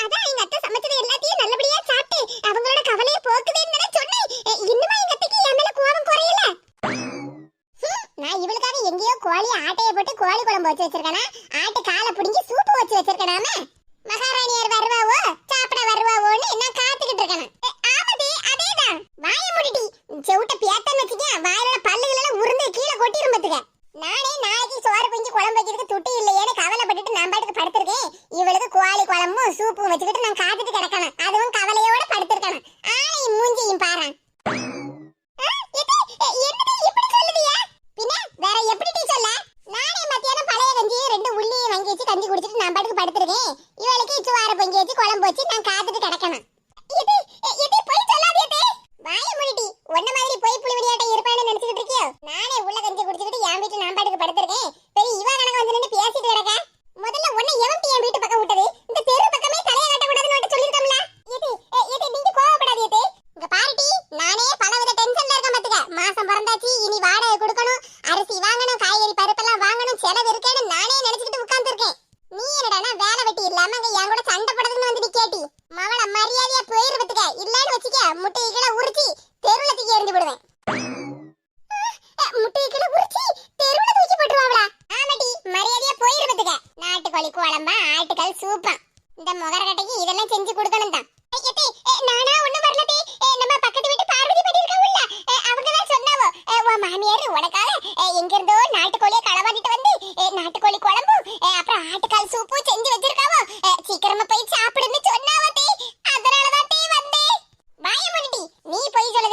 அதான் எங்க அத்தை சமைச்சது எல்லாத்தையும் நல்லபடியா சாப்பிட்டு அவங்களோட கவலையை போக்குதேன்னு சொன்னேன். இன்னுமா எங்க அத்தைக்கு என் மேல கோபம் குறையல? நான் இவளுக்காக எங்கேயோ கோழி ஆட்டைய போட்டு கோழி குழம்பு வச்சு வச்சிருக்கேனா, ஆட்டு காலை புடிங்கி சூப்பு வச்சு வச்சிருக்கேனாமே. மகாராணியார் வருவாவோ சாப்பிட வருவாவோன்னு நான் காத்துக்கிட்டு இருக்கேன். ஆமாதே, அதேதான். வாய மூடிடி, செவுட்ட பேத்தன்னு வச்சுக்க, வாயில பல்லுகள் எல்லாம் உருண்டு கீழே கொட்டிரும் பாத்துக்க. நானே நாளைக்கு சோறு பொங்கி குழம்பு வைக்கிறதுக்கு துட்டு இல்லையேன்னு கவலைப்பட்டுட்டு நான் பாட்டுக்கு படுத்திருக்கேன். இவளுக்கு கோழி குழம்பும் சூப்பும் வச்சுக்கிட்டு நான் காத்துட்டு கிடக்கணும், அதுவும் கவலையோட படுத்திருக்கணும். ஆளையும் மூஞ்சியும் பாரு. பின்ன வேற எப்படி சொல்ல? நானே மத்தியானம் பழைய கஞ்சியை 2 உள்ளியை வாங்கி வச்சு கஞ்சி குடிச்சிட்டு நான் பாட்டுக்கு படுத்திருக்கேன். இவளுக்கு சோறு பொங்கி வச்சு குழம்பு வச்சு நான் காத்துட்டு கிடக்கணும். போய் சொல்லாதே. வாய மூடிடி, ஒன்ன மாதிரி போய் புளி விளையாட்ட இருப்பான்னு நினைச்சிட்டு இருக்கியோ? நானே உள்ள கஞ்சி குடிச்சிட்டு என் வீட்டுல நான் பாட்டுக்கு படுத்திருக்கேன். பெரிய இவ கணக்கு வந்து நின்று பேசிட்டு கிடக்க. முதல்ல உன்னை எவன்டி என் வீட்டு பக்கம் விட்டது? இந்த தெரு பக்கமே தலைய காட்ட கூடாதுன்னு சொல்லிருக்கோம்ல. நீங்க கோவப்படாதீங்க. இங்க பாருடி, நானே பலவித டென்ஷன்ல இருக்கேன் பாத்துக்க. மாசம் பிறந்தாச்சு, இனி வாடகை கொடுக்கணும், அரிசி வாங்கணும், காய்கறி பருப்பெல்லாம் வாங்கணும், செலவு இருக்கேன்னு நானே நினைச்சிட்டு உட்கார்ந்துருக்கேன். நீ என்னடா வேலை வெட்டி இல்லாம அங்க என் கூட சண்டை போடுறதுன்னு வந்து நிக்கேட்டி. மவள மரியாதையா போயிருவதுக்க, இல்லன்னு வச்சுக்க முட்டைகளை உரிச்சி தெருவுல தூக்கி எறிஞ்சு விடுவேன். முட்டைகளை உரிச்சி தெருவுல தூக்கி போட்டுருவாங்களா? ஆமாடி, மரியாதையா போயிருவதுக்க. நாட்டுக்கோழி குழம்பா ஆட்டுக்கால் சூப்பா, இந்த முகரக்கட்டைக்கு இதெல்லாம் செஞ்சு கொடுக்கணும் தான். நானா ஒண்ணு வரலதே, நம்ம பக்கத்து வீட்டு பார்வதி பட்டி இருக்காவுல்ல, அவங்கதான் சொன்னாவோ உன் மாமியார் உனக்காக எங்க இருந்தோ நாட்டுக்கோழியை களவாடிட்டு வந்து நாட்டுக்கோழி குழம்பு அப்புறம் ஆட்டுக்கால் சூப்பு செஞ்சு வச்சிருக்காவோ, சீக்கிரமா போய் சாப்பிடுன்னு சொன்னாவோ. அதனாலதான் வந்தேன். வாய மூடிடி, நீ போய் சொல்ல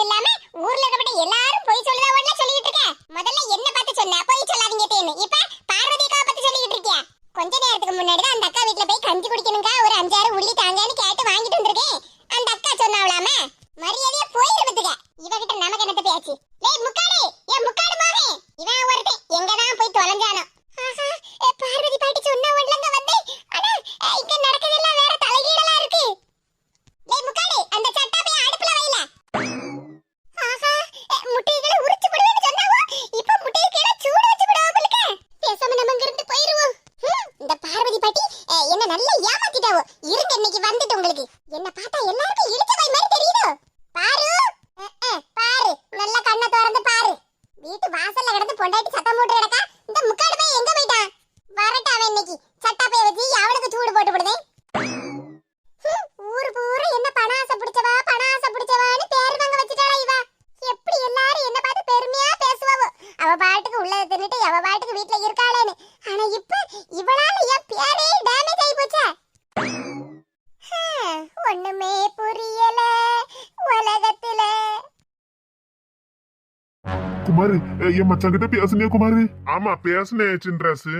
குமாரு என் மச்சான் கிட்ட பேசுனியா குமாரு? ஆமா பேசுனேன் சின்ராசு.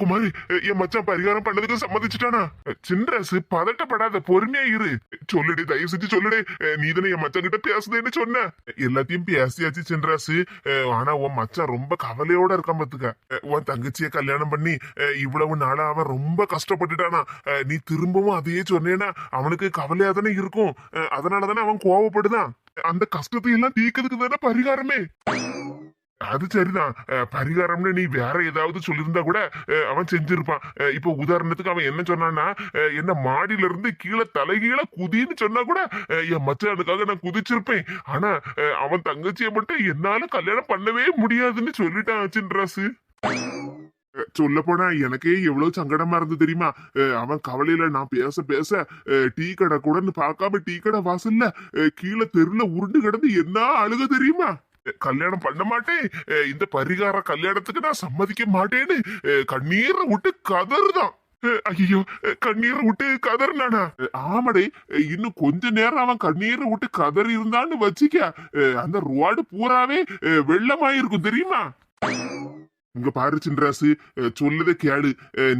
குமாரி என் மச்சான் பரிகாரம் பண்ணதுக்கு சம்மதிச்சுட்டானா? சின்ராசு பதட்டப்படாத, பொறுமையா இரு. சொல்லுடி, தயவு செஞ்சு சொல்லுடி. நீ தானே என் மச்சான் கிட்ட பேசுதேன்னு சொன்ன. எல்லாத்தையும் பேசியாச்சு சின்ராசு. ஆனா உன் மச்சான் ரொம்ப கவலையோட இருக்கான் பாத்துக்க. உன் தங்கச்சிய கல்யாணம் பண்ணி இவ்வளவு நாளா அவன் ரொம்ப கஷ்டப்பட்டுட்டானா. நீ திரும்பவும் அதையே சொன்னேன்னா அவனுக்கு கவலையா தானே இருக்கும். அதனாலதானே அவன் கோவப்படுதான். அந்த கஷ்டத்தை எல்லாம் தீர்க்கிறதுக்கு தானே பரிகாரமே. அது சரிதான். பரிகாரம்னு நீ வேற ஏதாவது சொல்லியிருந்தா கூட அவன் செஞ்சிருப்பான். இப்போ உதாரணத்துக்கு அவன் என்ன சொன்னான்னா, என்ன மாடியில இருந்து கீழே தலைகீழ குதின்னு சொன்னா கூட என் மச்சானுக்காக நான் குதிச்சிருப்பேன். ஆனா அவன் தங்கச்சியை மட்டும் என்னால கல்யாணம் பண்ணவே முடியாதுன்னு சொல்லிட்டான் சின்ராசு. சொல்ல போனா எனக்கே எவ்வளவு சங்கடமா இருந்து தெரியுமா? அவன் கவலையில நான் பேச பேச டீ கடை கூடன்னு பார்க்காம டீ கடை வாசல்ல கீழே தெருல உருண்டு கிடந்து என்ன அழுக தெரியுமா? கல்யாணம் பண்ண மாட்டேன், இந்த பரிகார கல்யாணத்துக்கு நான் சம்மதிக்க மாட்டேன்னு கண்ணீரை விட்டு கதறுதான். ஐயோ, கண்ணீரை விட்டு கதறினானா? ஆமாடே, இன்னும் கொஞ்ச நேரம் அவன் கண்ணீரை விட்டு கதறி இருந்தான்னு வச்சிக்க, அந்த ரோடு பூராவே வெள்ளமாயிருக்கும் தெரியுமா? இங்க பாரு சின்ராசு, சொல்லதே கேளு.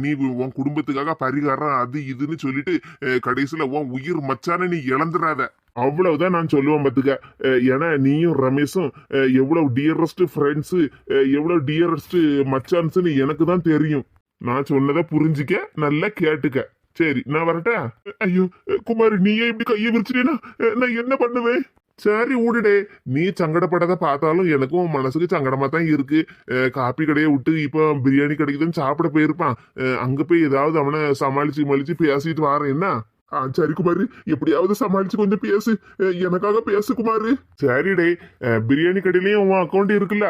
நீ உன் குடும்பத்துக்காக பரிகாரம் அது இதுன்னு சொல்லிட்டு கடைசியில உன் உயிர் மச்சான நீ இழந்துடாத. அவ்வளவுதான் நான் சொல்லுவேன் பாத்துக்க. ஏன்னா நீயும் ரமேஷும் எவ்வளவு டியரஸ்ட் ஃப்ரெண்ட்ஸ், எவ்வளவு டியரஸ்ட் மச்சான்ஸ்ன்னு எனக்கு தான் தெரியும். நான் சொன்னதை புரிஞ்சுக்க, நல்லா கேட்டுக்க. சரி, நான் வரட்டா? ஐயோ குமார், நீயே இப்படி கையை விரிச்சிட்டேன்னா நான் என்ன பண்ணுவேன்? சரி ஊடுடே, நீ சங்கடப்படாத பார்த்தாலும் எனக்கும் மனசுக்கு சங்கடமா தான் இருக்கு. காப்பி கடையை விட்டு இப்போ பிரியாணி கடைக்குதான் சாப்பிட போயிருப்பான். அங்க போய் ஏதாவது அவனை சமாளிச்சு பேசிட்டு வாரேன். என்ன? சரி குமாரு, எப்படியாவது சமாளிச்சு கொஞ்சம் பேசு, எனக்காக பேசு குமாரு. சரிடே, பிரியாணி கடையிலயும் உன் அக்கௌண்ட் இருக்குல்ல?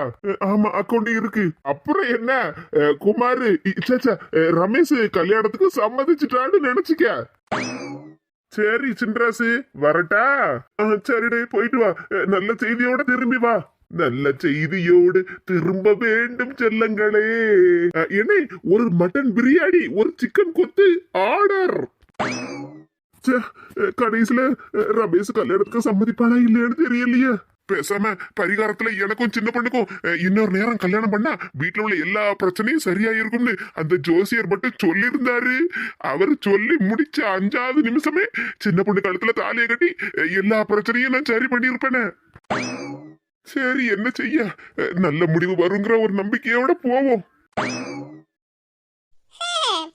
ஆமா, அக்கௌண்ட் இருக்கு. அப்புறம் என்ன குமாரு, ரமேஷ் கல்யாணத்துக்கு சம்மதிச்சுட்டான்னு நினைச்சுக்க. சரி சின்ராசு, வரட்டா? சரிடே, போயிட்டு வா. நல்ல செய்தியோட திரும்பி வா. நல்ல செய்தியோடு திரும்ப வேண்டும் செல்லங்களே. என்ன, ஒரு மட்டன் பிரியாணி, ஒரு சிக்கன் கொத்து ஆர்டர். கடைசியில ரமேஷ் கல்யாணத்துக்கு சம்மதிப்பானா இல்லையான்னு தெரியலையே. பேசாம பரிகாரத்துல எனக்கும் சின்ன பொண்ணுக்கும் இன்னொரு நேரம் கல்யாணம் பண்ணா வீட்டுல உள்ள எல்லா பிரச்சனையும் சரியா இருக்கும்னு அந்த ஜோசியர் மட்டும் சொல்லியிருந்தாரு. அவர் சொல்லி முடிச்ச 5வது நிமிஷமே சின்ன பொண்ணு கழுத்துல தாலியை கட்டி எல்லா பிரச்சனையும் நான் சரி பண்ணிருப்பேனே. சரி, என்ன செய்ய, நல்ல முடிவு வருங்கிற ஒரு நம்பிக்கையோட போவோம்.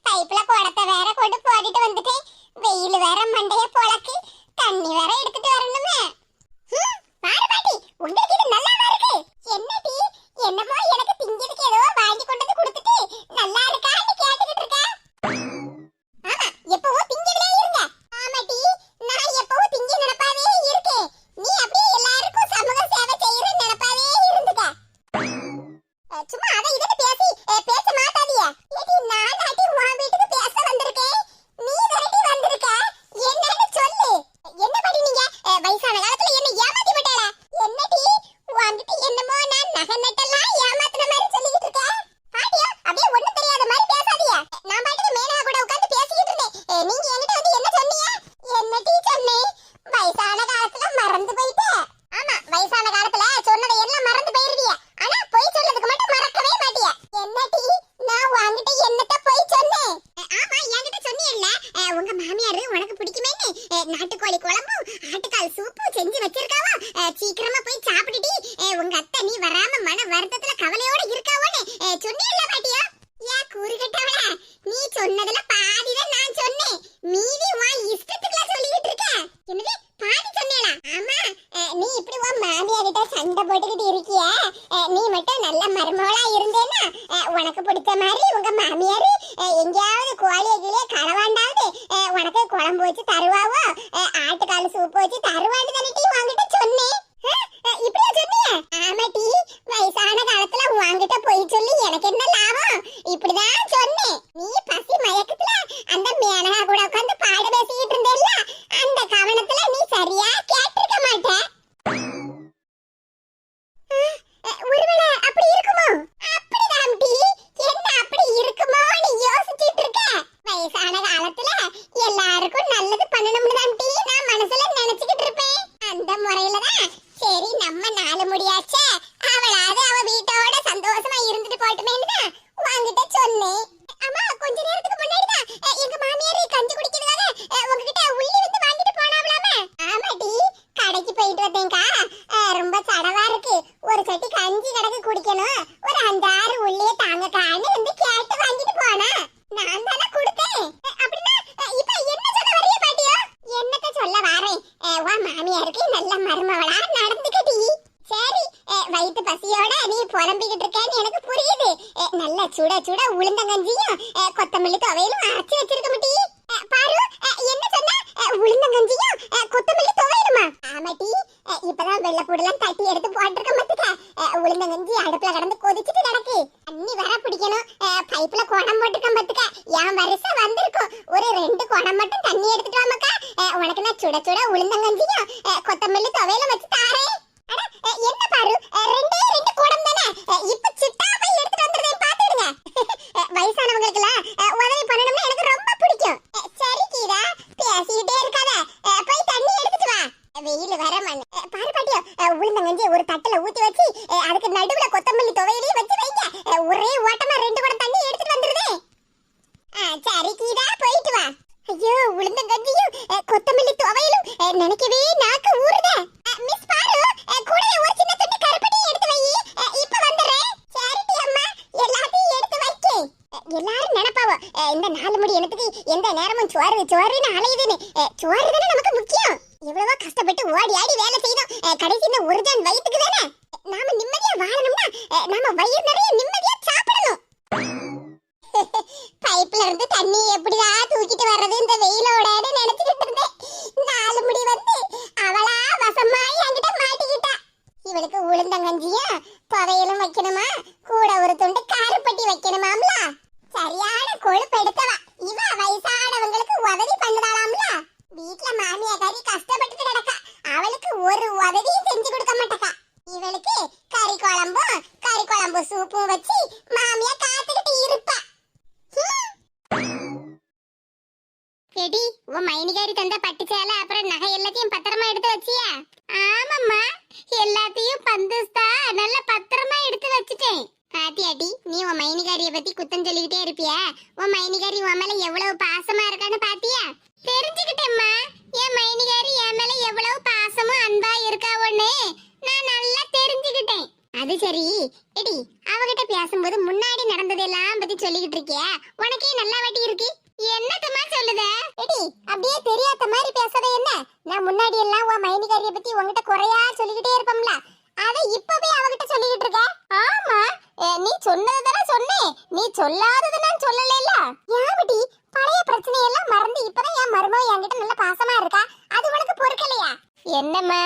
பைப்ல குடத்தை வேற கொண்டு போட்டுட்டு வந்துட்டேன். வெயில் வேற மண்டைய பொளக்கு, தண்ணி வேற எடுத்துட்டு வரணுமே. பாரு பாட்டி, உங்களுக்கு இது நல்லாவா இருக்கு? என்ன டீ, என்னமோ எனக்கு திங்கிறதுக்கு ஏதோ வாங்கி கொண்டு வந்து கொடுத்துட்டு நல்லா இருக்கான்னு கேட்டுக்கிட்டு இருக்க. ஆமா, எப்பவும் திங்கிறதே இருங்க. ஆமா டீ, நான் எப்பவும் திங்க நினைப்பாவே இருக்கேன். நீ அப்படியே எல்லாருக்கும் சமூக சேவை செய்யற நினைப்பாவே இருந்துக்க. சும்மா அதை இதுன்னு பேச மாட்டாதீங்க. ஏடி, நான் தாட்டி உன் வீட்டுக்கு பேச வந்திருக்கேன், நீ தாட்டி வந்திருக்க. என்னன்னு சொல்லு. என்ன பண்ணி நீங்க வயசான காலத்துல என்ன ஏமாத்தி விட்டாள? என்னடி உன்கிட்ட என்னமோ நான் நகை நட்டெல்லாம் ஏமாத்துன மாதிரி சொல்லிக்கிட்டு இருக்க? பாட்டியா, அப்படியே ஒண்ணும் தெரியாத மாதிரி பேசாதீங்க. நான் பாட்டுக்கு மேனகா கூட உட்கார்ந்து பேசிக்கிட்டு இருந்தேன். நீங்க என்கிட்ட வந்து என்ன சொன்னீங்க? என்னடி சொன்னேன்? வயசான காலத்துல மறந்து போயிட்டே. ஆமா, வயசான காலத்துல சொன்னதை எல்லாம் மறந்து போயிருவீங்க. ஆனா பொய் சொல்றதுக்கு மட்டும் மறக்கவே மாட்டீங்க. என்னடி, நான் உன்கிட்ட என்னத்த பொய் சொன்னேன்? ஆமா, என்கிட்ட சொன்னீல்ல, உங்க மாமியாரு உனக்கு பிடிக்குமேன்னு நாட்டுக்கோழி குழம்பும் ஆட்டுக்கால் சூப்பும் செஞ்சு வச்சிருக்காவா. சீக்கிரமா போய் சாப்பிட்டுடி, உங்க அத்தை நீ வராம மன வருத்தத்துல கவலையோட இருக்காவோன்னு சொன்னீல்ல பாட்டியா? ஏன் கூறுகட்டவள, நீ சொன்னதுல பாதிதான் நான் சொன்னேன், மீதி உன் இஷ்டத்துக்குலாம் சொல்லிக்கிட்டு இருக்க. என்னது, பாதி சொன்னேளா? ஆமா, நீ இப்படி உன் மாமியார்கிட்ட சண்டை போட்டுக்கிட்டு இருக்கிய, நீ மட்டும் நல்ல மருமகளா இருந்தேன்னா உனக்கு பிடிச்ச மாதிரி உங்க மாமியாரு எங்கேயாவது கோழிய கீழே களவாண்டாவது உனக்கு குழம்பு வச்சு தருவாவோ, ஆட்டுக்கால் சூப்பு வச்சு தருவான்னு தானே வாங்கிட்ட சொன்னேன். இப்படியா சொன்னீங்க? ஆமாட்டி, வயசான காலத்துல வாங்கிட்ட போய் சொல்லி எனக்கு என்ன லாபம்? இப்படிதான் சொன்னேன். நீ பசி மயக்கத்துல அந்த மேனகா கூட உட்கார்ந்து பாடு பேசிக்கிட்டு இருந்தேல்ல, அந்த கவனத்துல நீ சரியா கேட்டிருக்க மாட்ட. வந்தேங்கா. ரொம்ப சடவா இருக்கு. ஒரு சட்டி கஞ்சி கிடக்கு குடிக்கணும். ஒரு 5-6 உள்ளே தாங்கக்கான்னு வந்து கேட்டு வாங்கிட்டு போனா. நான் தானே கொடுத்தேன். அப்படின்னா இப்ப என்ன சொல்ல வரைய பாட்டியோ? என்னத்த சொல்ல வாரேன். உன் மாமியாருக்கு நல்ல மருமவளா நடந்துக்கடி. சரி, வயிற்று பசியோட நீ புலம்பிக்கிட்டு இருக்கேன்னு எனக்கு புரியுது. நல்ல சுட சுட உளுந்தங்கஞ்சியும் கொத்தமல்லி துவையலும் அரைச்சு வச்சிருக்க முட்டி. பாரு, என்ன சொன்ன? உளுந்தங்கஞ்சியும் கொத்தமல்லி துவையலுமா? ஆமாட்டி, இப்பதான் வெள்ளப்பூடெல்லாம் தட்டி எடுத்து போட்டிருக்க மத்துக்க. உளுந்தங்கஞ்சி அடுப்புல கடந்து கொதிச்சுட்டு கிடக்கு. தண்ணி வர பிடிக்கணும். பைப்ல குடம் போட்டுக்க மத்துக்க. என் வருஷம் வந்திருக்கும். ஒரு 2 குடம் மட்டும் தண்ணி எடுத்துட்டு வாமக்கா. உனக்கு நான் சுட சுட உளுந்தங்கஞ்சியும் கொத்தமல்லி துவையலும் வச்சு தாரேன். என்ன பாரு, 2 குடம் தானே. இப்ப சிட்டா போய் எடுத்துட்டு வந்துடுறேன், பாத்துடுங்க. வயசானவங்களுக்கு எல்லாம் உதவி பண்ணணும்னு எனக்கு ரொம்ப பிடிக்கும். சரி கீதா, பேசிக்கிட்டே இருக்காத. போய் தண்ணி எடுத்துட்டு வா. வெயில் வர மண். பாரு பாட்டியோ, உளுந்தங்கஞ்சி ஒரு தட்டுல ஊத்தி வச்சு அதுக்கு நடுவுல கொத்தமல்லி துவையலையும் வச்சு வைங்க. ஒரே ஓட்டமா 2 குடம் தண்ணி எடுத்துட்டு வந்துடுதே. சரி கீதா, போயிட்டு வா. ஐயோ, உளுந்தங்கஞ்சியும் கொத்தமல்லி துவையலும் நினைக்கவே நாக்கு ஊறுதே. மிஸ் பாரு, கூடவே ஒரு சின்ன துண்டு கருப்பட்டியும் எடுத்து வை. இப்ப வந்துறேன். சரிடி அம்மா, எல்லாத்தையும் எடுத்து வைக்க. எல்லாரும் நினைப்பாவோ இந்த 4 முடி எனக்கு எந்த நேரமும் சோறு சோறுன்னு அலையுதுன்னு. சோறு தானே நமக்கு முக்கியம். எவ்வளவோ கஷ்டப்பட்டு ஓடி ஆடி வேலை செய்யணும். கடைசி இந்த ஒரு ஜான் வயிற்றுக்கு தானே. நாம நிம்மதியா வாழணும்னா நாம வயிறு நிறைய நிம்மதியா சாப்பிடணும். பைப்ல இருந்து தண்ணி எப்படியா தூக்கிட்டு வர்றது இந்த வெயிலோட நினைச்சுக்கிட்டு இருந்தேன். 4 முடி வந்து அவளா வசமா என்கிட்ட மாட்டிக்கிட்டா. இவளுக்கு உளுந்தங்கஞ்சியும் துவையலும் வைக்கணுமா, கூட ஒரு துண்டு கருப்பட்டி வைக்கணுமாம்ல. சரியான கொழுப்பு எடுத்தவா இவ. வயசானவங்களுக்கு உதவி பண்ணுதாளாம்ல. வீட்டுல மாமியாரி கஷ்டப்பட்டு கிடக்கா. அவளுக்கு ஒரு உதவியும் செஞ்சு கொடுக்க மாட்டக்கா. இவளுக்கு கறி குழம்பு சூப்பும் வச்சு மாமியா காத்துக்கிட்டு இருப்பா. எடி, உன் மைனிகாரி தந்த பட்டு சேலை அப்புறம் நகை எல்லாத்தையும் பத்திரமா எடுத்து வச்சியா? ஆமாம்மா, எல்லாத்தையும் பந்துஸ்தா நல்ல பத்திரமா எடுத்து வச்சுட்டேன். பாத்தியாட்டி, நீ உன் மைனிகாரிய பத்தி குத்தம் சொல்லிக்கிட்டே இருப்பியா? உன் மைனிகாரி உன் மேல எவ்வளவு பாசமா இருக்கான்னு பாத்தியா? தெரிஞ்சுக்கிட்டேம்மா, என் மைனிகாரி என் மேல எவ்வளவு பாசமும் அன்பா இருக்காவோன்னு நான் நல்லா தெரிஞ்சுக்கிட்டேன். அது சரி எடி, அவகிட்ட பேசும்போது முன்னாடி நடந்ததெல்லாம் பத்தி சொல்லிக்கிட்டு இருக்கியா? உனக்கே நல்லா வட்டி இருக்கு. என்னத்தமா சொல்லுத எடி? அப்படியே தெரியாத மாதிரி பேசாத. என்ன, நான் முன்னாடி எல்லாம் உன் மைனிகாரிய பத்தி உன்கிட்ட குறையா சொல்லிக்கிட்டே இருப்போம்ல, அத இப்பவே அவகிட்ட சொல்லிக்கிட்டு இருக்க. ஆமா, நீ சொன்னதுதானே சொன்னேன், நீ சொல்லாதது நான் சொல்லலைல. ஏன்டி பழைய பிரச்சனையெல்லாம் மறந்து இப்பதான் என் மருமக என்கிட்ட நல்ல பாசமா இருக்கா? அது உனக்கு பொறுக்கலையா? என்னம்மா,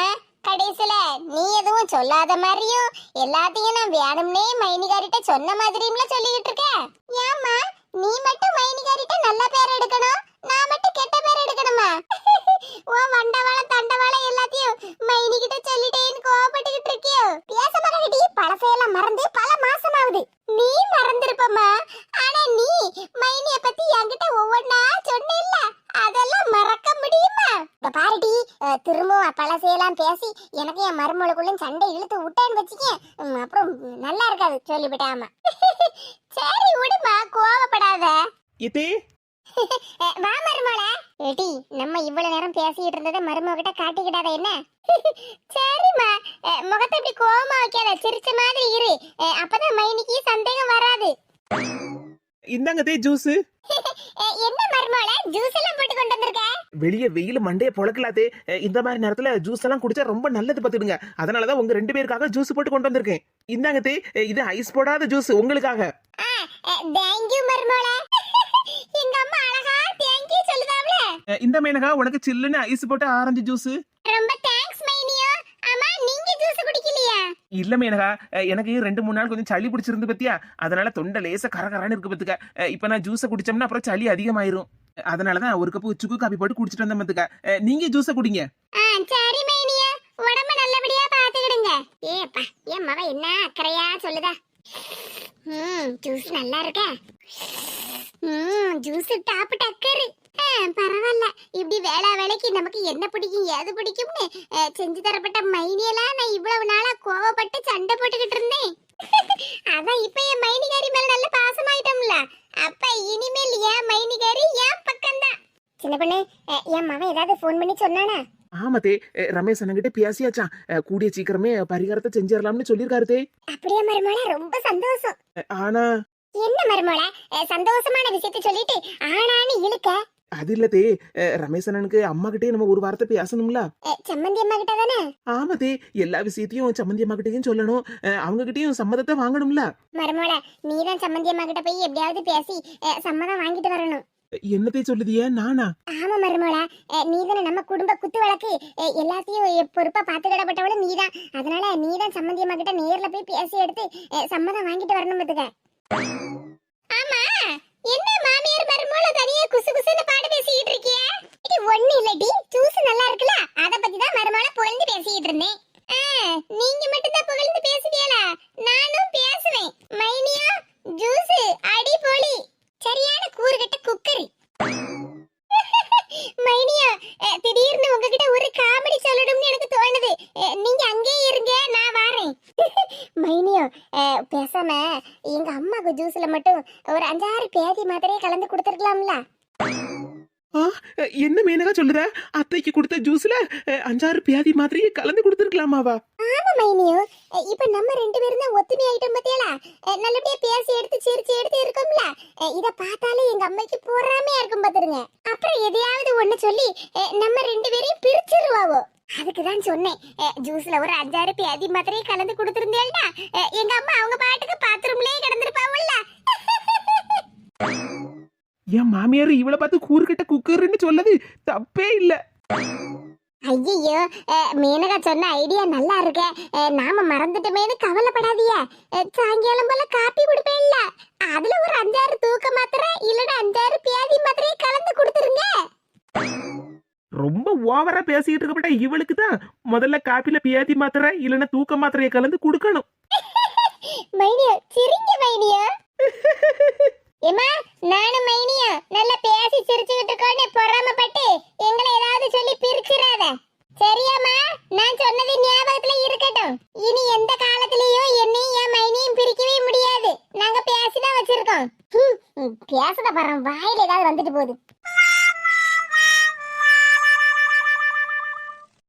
கடைசில நீ எதுவும் சொல்லாத மாதிரியும் எல்லாத்தையும் நான் வேணும்னே மைனிகாரிட்ட சொன்ன மாதிரியும்ல சொல்லிக்கிட்டு இருக்க. ஏம்மா, நீ மட்டும் மைனிகாரிட்ட நல்ல பேர் எடுக்கணும், நான் மட்டும் கெட்ட பேர் எடுக்கணுமா? ஓ வண்டவாளம் தண்டவாளம் எல்லாத்தையும் மைனிகிட்ட சொல்லிட்டேன்னு கோவப்பட்டுக்கிட்டு இருக்கியோ? பேச மாட்டேடி, பழசையெல்லாம் மறந்து பல மாசம் ஆகுது. நீ மறந்துருப்பம்மா, ஆனா நீ மைனிய பத்தி என்கிட்ட ஒவ்வொன்னா சொன்னில்ல, அதெல்லாம் மறக்க முடியுமா? இந்த பாருடி, திரும்பவும் பழசையெல்லாம் பேசி எனக்கு என் மருமகளுக்குள்ள சண்டை இழுத்து விட்டேன்னு வச்சுக்க, அப்புறம் நல்லா இருக்காது, சொல்லிவிட்டாமா. சரி விடுமா, கோவப்படாத. இதே வா மருமகள. ஏடி, நம்ம இவ்வளவு நேரம் பேசிட்டு இருந்ததை மருமக கிட்ட காட்டிக்கிட்டாத என்ன? சரிம்மா, முகத்தை இப்படி கோவமா வைக்காத, சிரிச்ச மாதிரி இரு. அப்பதான் மைனிக்கு சந்தேகம் வராது. இந்தாங்க தே ஜூஸ். என்ன மருமகள, ஜூஸ் எல்லாம் போட்டு கொண்டு வந்திருக்க? வெளியே வெயில் மண்டைய பொழக்கலாதே. இந்த மாதிரி நேரத்துல ஜூஸ் எல்லாம் குடிச்சா ரொம்ப நல்லது பாத்துடுங்க. அதனாலதான் உங்க 2 பேருக்காக ஜூஸ் போட்டு கொண்டு வந்திருக்கேன். இந்தாங்க தே, இது ஐஸ் போடாத ஜூஸ் உங்களுக்காக. தேங்க் யூ மருமகள. எங்க அம்மா அழகா தேங்க் யூ சொல்லுதாம்ல. இந்த மேனகா, உனக்கு சில்லுன்னு ஐஸ் போட்டு ஆரஞ்சு ஜூஸ். ரொம்ப தேங்க்ஸ் மைனியோ. அம்மா, நீங்க ஜூஸ் குடிக்கலையா? இல்ல மேனகா, எனக்கு 2-3 நாள் கொஞ்சம் சளி பிடிச்சிருந்து பத்தியா, அதனால தொண்டை லேசா கரகரான்னு இருக்கு பத்துக்க. இப்ப நான் ஜூஸை குடிச்சோம்னா அப்புறம் சளி அதிகமாயிரும். அதனாலதான் ஒரு கப்பு சுக்கு காபி போட்டு குடிச்சிட்டு வந்தேன் பத்துக்க. நீங்க ஜூஸை குடிங்க. சரி மைனியா, உடம்ப நல்லபடியா பாத்துக்கிடுங்க. ஏப்பா, என் மவ என்ன அக்கறையா சொல்லுதா. ஜூஸ் நல்லா இருக்க. ஜூஸ் டாப் டக்கரு. பரவாயில்ல, இப்படி வேளா வேலைக்கு நமக்கு என்ன பிடிக்கும் ஏது பிடிக்கும்னு செஞ்சு தரப்பட்ட மைனியெல்லாம் நான் இவ்வளவு நாளா கோவப்பட்டு சண்டை போட்டுக்கிட்டு இருந்தேன். அதான் இப்ப என் மைனிகாரி மேல நல்ல பாசமாயிட்டோம்ல, அப்ப இனிமேல் என் மைனிகாரி என் பக்கம்தான். சின்ன பொண்ணு, என் மகன் ஏதாவது போன் பண்ணி சொன்னானா? ஆமாத்தே, ரமேஷ் அண்ணன்கிட்ட பேசியாச்சான். கூடிய சீக்கிரமே பரிகாரத்தை செஞ்சிடலாம்னு சொல்லியிருக்காரு தே. அப்படியே மருமோள ரொம்ப சந்தோஷம். ஆனா என்ன மருமோள சந்தோஷமான விஷயத்தை சொல்லிட்டு ஆனான்னு இழுக்க? அது இல்லத்தே, ரமேஷ் அண்ணனுக்கு அம்மா கிட்டே நம்ம ஒரு வார்த்தை பேசணும்ல. சம்மந்தி அம்மா கிட்ட தானே? ஆமாத்தே, எல்லா விஷயத்தையும் சம்மந்தி அம்மா கிட்டயும் சொல்லணும், அவங்க கிட்டயும் சம்மதத்தை வாங்கணும்ல. மருமோள நீதான் சம்மந்தி அம்மா கிட்ட போய் எப்படியாவது பேசி சம்மதம் வாங்கிட்டு வரணும். என்னத்தை சொல்லுதிய? நானா? ஆமா மருமோள, நீதானே நம்ம குடும்ப குத்து வழக்கு எல்லாத்தையும் பொறுப்பா பாத்துக்கிடப்பட்டவள நீதான். அதனால நீதான் சம்மந்தி அம்மா கிட்ட நேர்ல போய் பேசி எடுத்து சம்மதம் வாங்கிட்டு வரணும் பாத்துக்க. ஆமா, என்ன மாமியார் மருமோள தனியா குசு குசுன்னு பாட்டு பேசிட்டு இருக்கியே? இது ஒண்ணு இல்லடி, ஜூஸ் நல்லா இருக்குல, அத பத்தி தான் மருமோள புகழ்ந்து பேசிட்டு இருந்தேன். நீங்க மட்டும் தான் புகழ்ந்து பேசுவீங்களா? நானும் பேசுவேன். மைனியா ஜூஸ் அடிபொலி, சரியான கூறுகட்ட குக்கரி. மைனியா, திடீர்னு உங்ககிட்ட ஒரு காமெடி சொல்லணும்னு எனக்கு தோணுது. நீங்க அங்கேயே இருங்க, நான் வரேன். மைனியா, பேசாம எங்க அம்மாக்கு ஜூஸ்ல மட்டும் ஒரு 5-6 பேதி மாத்திரையை கலந்து கொடுத்துருக்கலாம்ல? என்ன மேனகா சொல்லுற? அத்தைக்கு கொடுத்த ஜூஸ்ல 5-6 பியாதி மாதிரி கலந்து கொடுத்துருக்கலாமாவா? ஆமா மைனியோ, இப்ப நம்ம 2 பேரும் தான் ஒத்துமை ஆயிட்டோம் பாத்தியாளா? நல்லபடியா பேசி எடுத்து சிரிச்சு எடுத்து இருக்கோம்ல. இத பார்த்தாலே எங்க அம்மைக்கு பொறாமையா இருக்கும் பாத்துருங்க. அப்புறம் எதையாவது ஒண்ணு சொல்லி நம்ம 2 பேரையும் பிரிச்சிருவாவோ. அதுக்கு தான் சொன்னேன், ஜூஸ்ல ஒரு 5-6 பியாதி மாத்திரையை கலந்து கொடுத்துருந்தேன்னா எங்க அம்மா அவங்க பாட்டுக்கு பாத்ரூம்லயே கிடந்திருப்பாவல்ல. என் மாமியார் இவளை பார்த்து கூறுகிட்ட குக்கர்ன்னு சொல்லது தப்பே இல்ல. ஐயோ, மேனகா சொன்ன ஐடியா நல்லா இருக்க. நாம மறந்துட்டோமேனு கவலைப்படாதீங்க. சாயங்காலம் போல காப்பி குடிப்பேன் இல்ல, அதுல ஒரு 5-6 தூக்க மாத்திரை இல்லன்னா 5-6 பியாதி மாத்திரையை கலந்து கொடுத்துருங்க. ரொம்ப ஓவரா பேசிட்டு இருக்கப்பட்ட இவளுக்கு தான் முதல்ல காப்பில பியாதி மாத்திரை இல்லன்னா தூக்க மாத்திரையை கலந்து கொடுக்கணும். மைனியா சிரிங்க மைனியா. ஏமா, நானும் மைனியா நல்லா பேசி சிரிச்சுக்கிட்டு இருக்கோன்னு பொறாமப்பட்டு எங்களை ஏதாவது சொல்லி பிரிச்சிடாத, சரியாமா? நான் சொன்னது ஞாபகத்துல இருக்கட்டும். இனி எந்த காலத்திலயும் என்னையும் என் மைனியும் பிரிக்கவே முடியாது. நாங்க பேசிதான் வச்சிருக்கோம். பேசுத பாரு, வாயில ஏதாவது வந்துட்டு போகுது.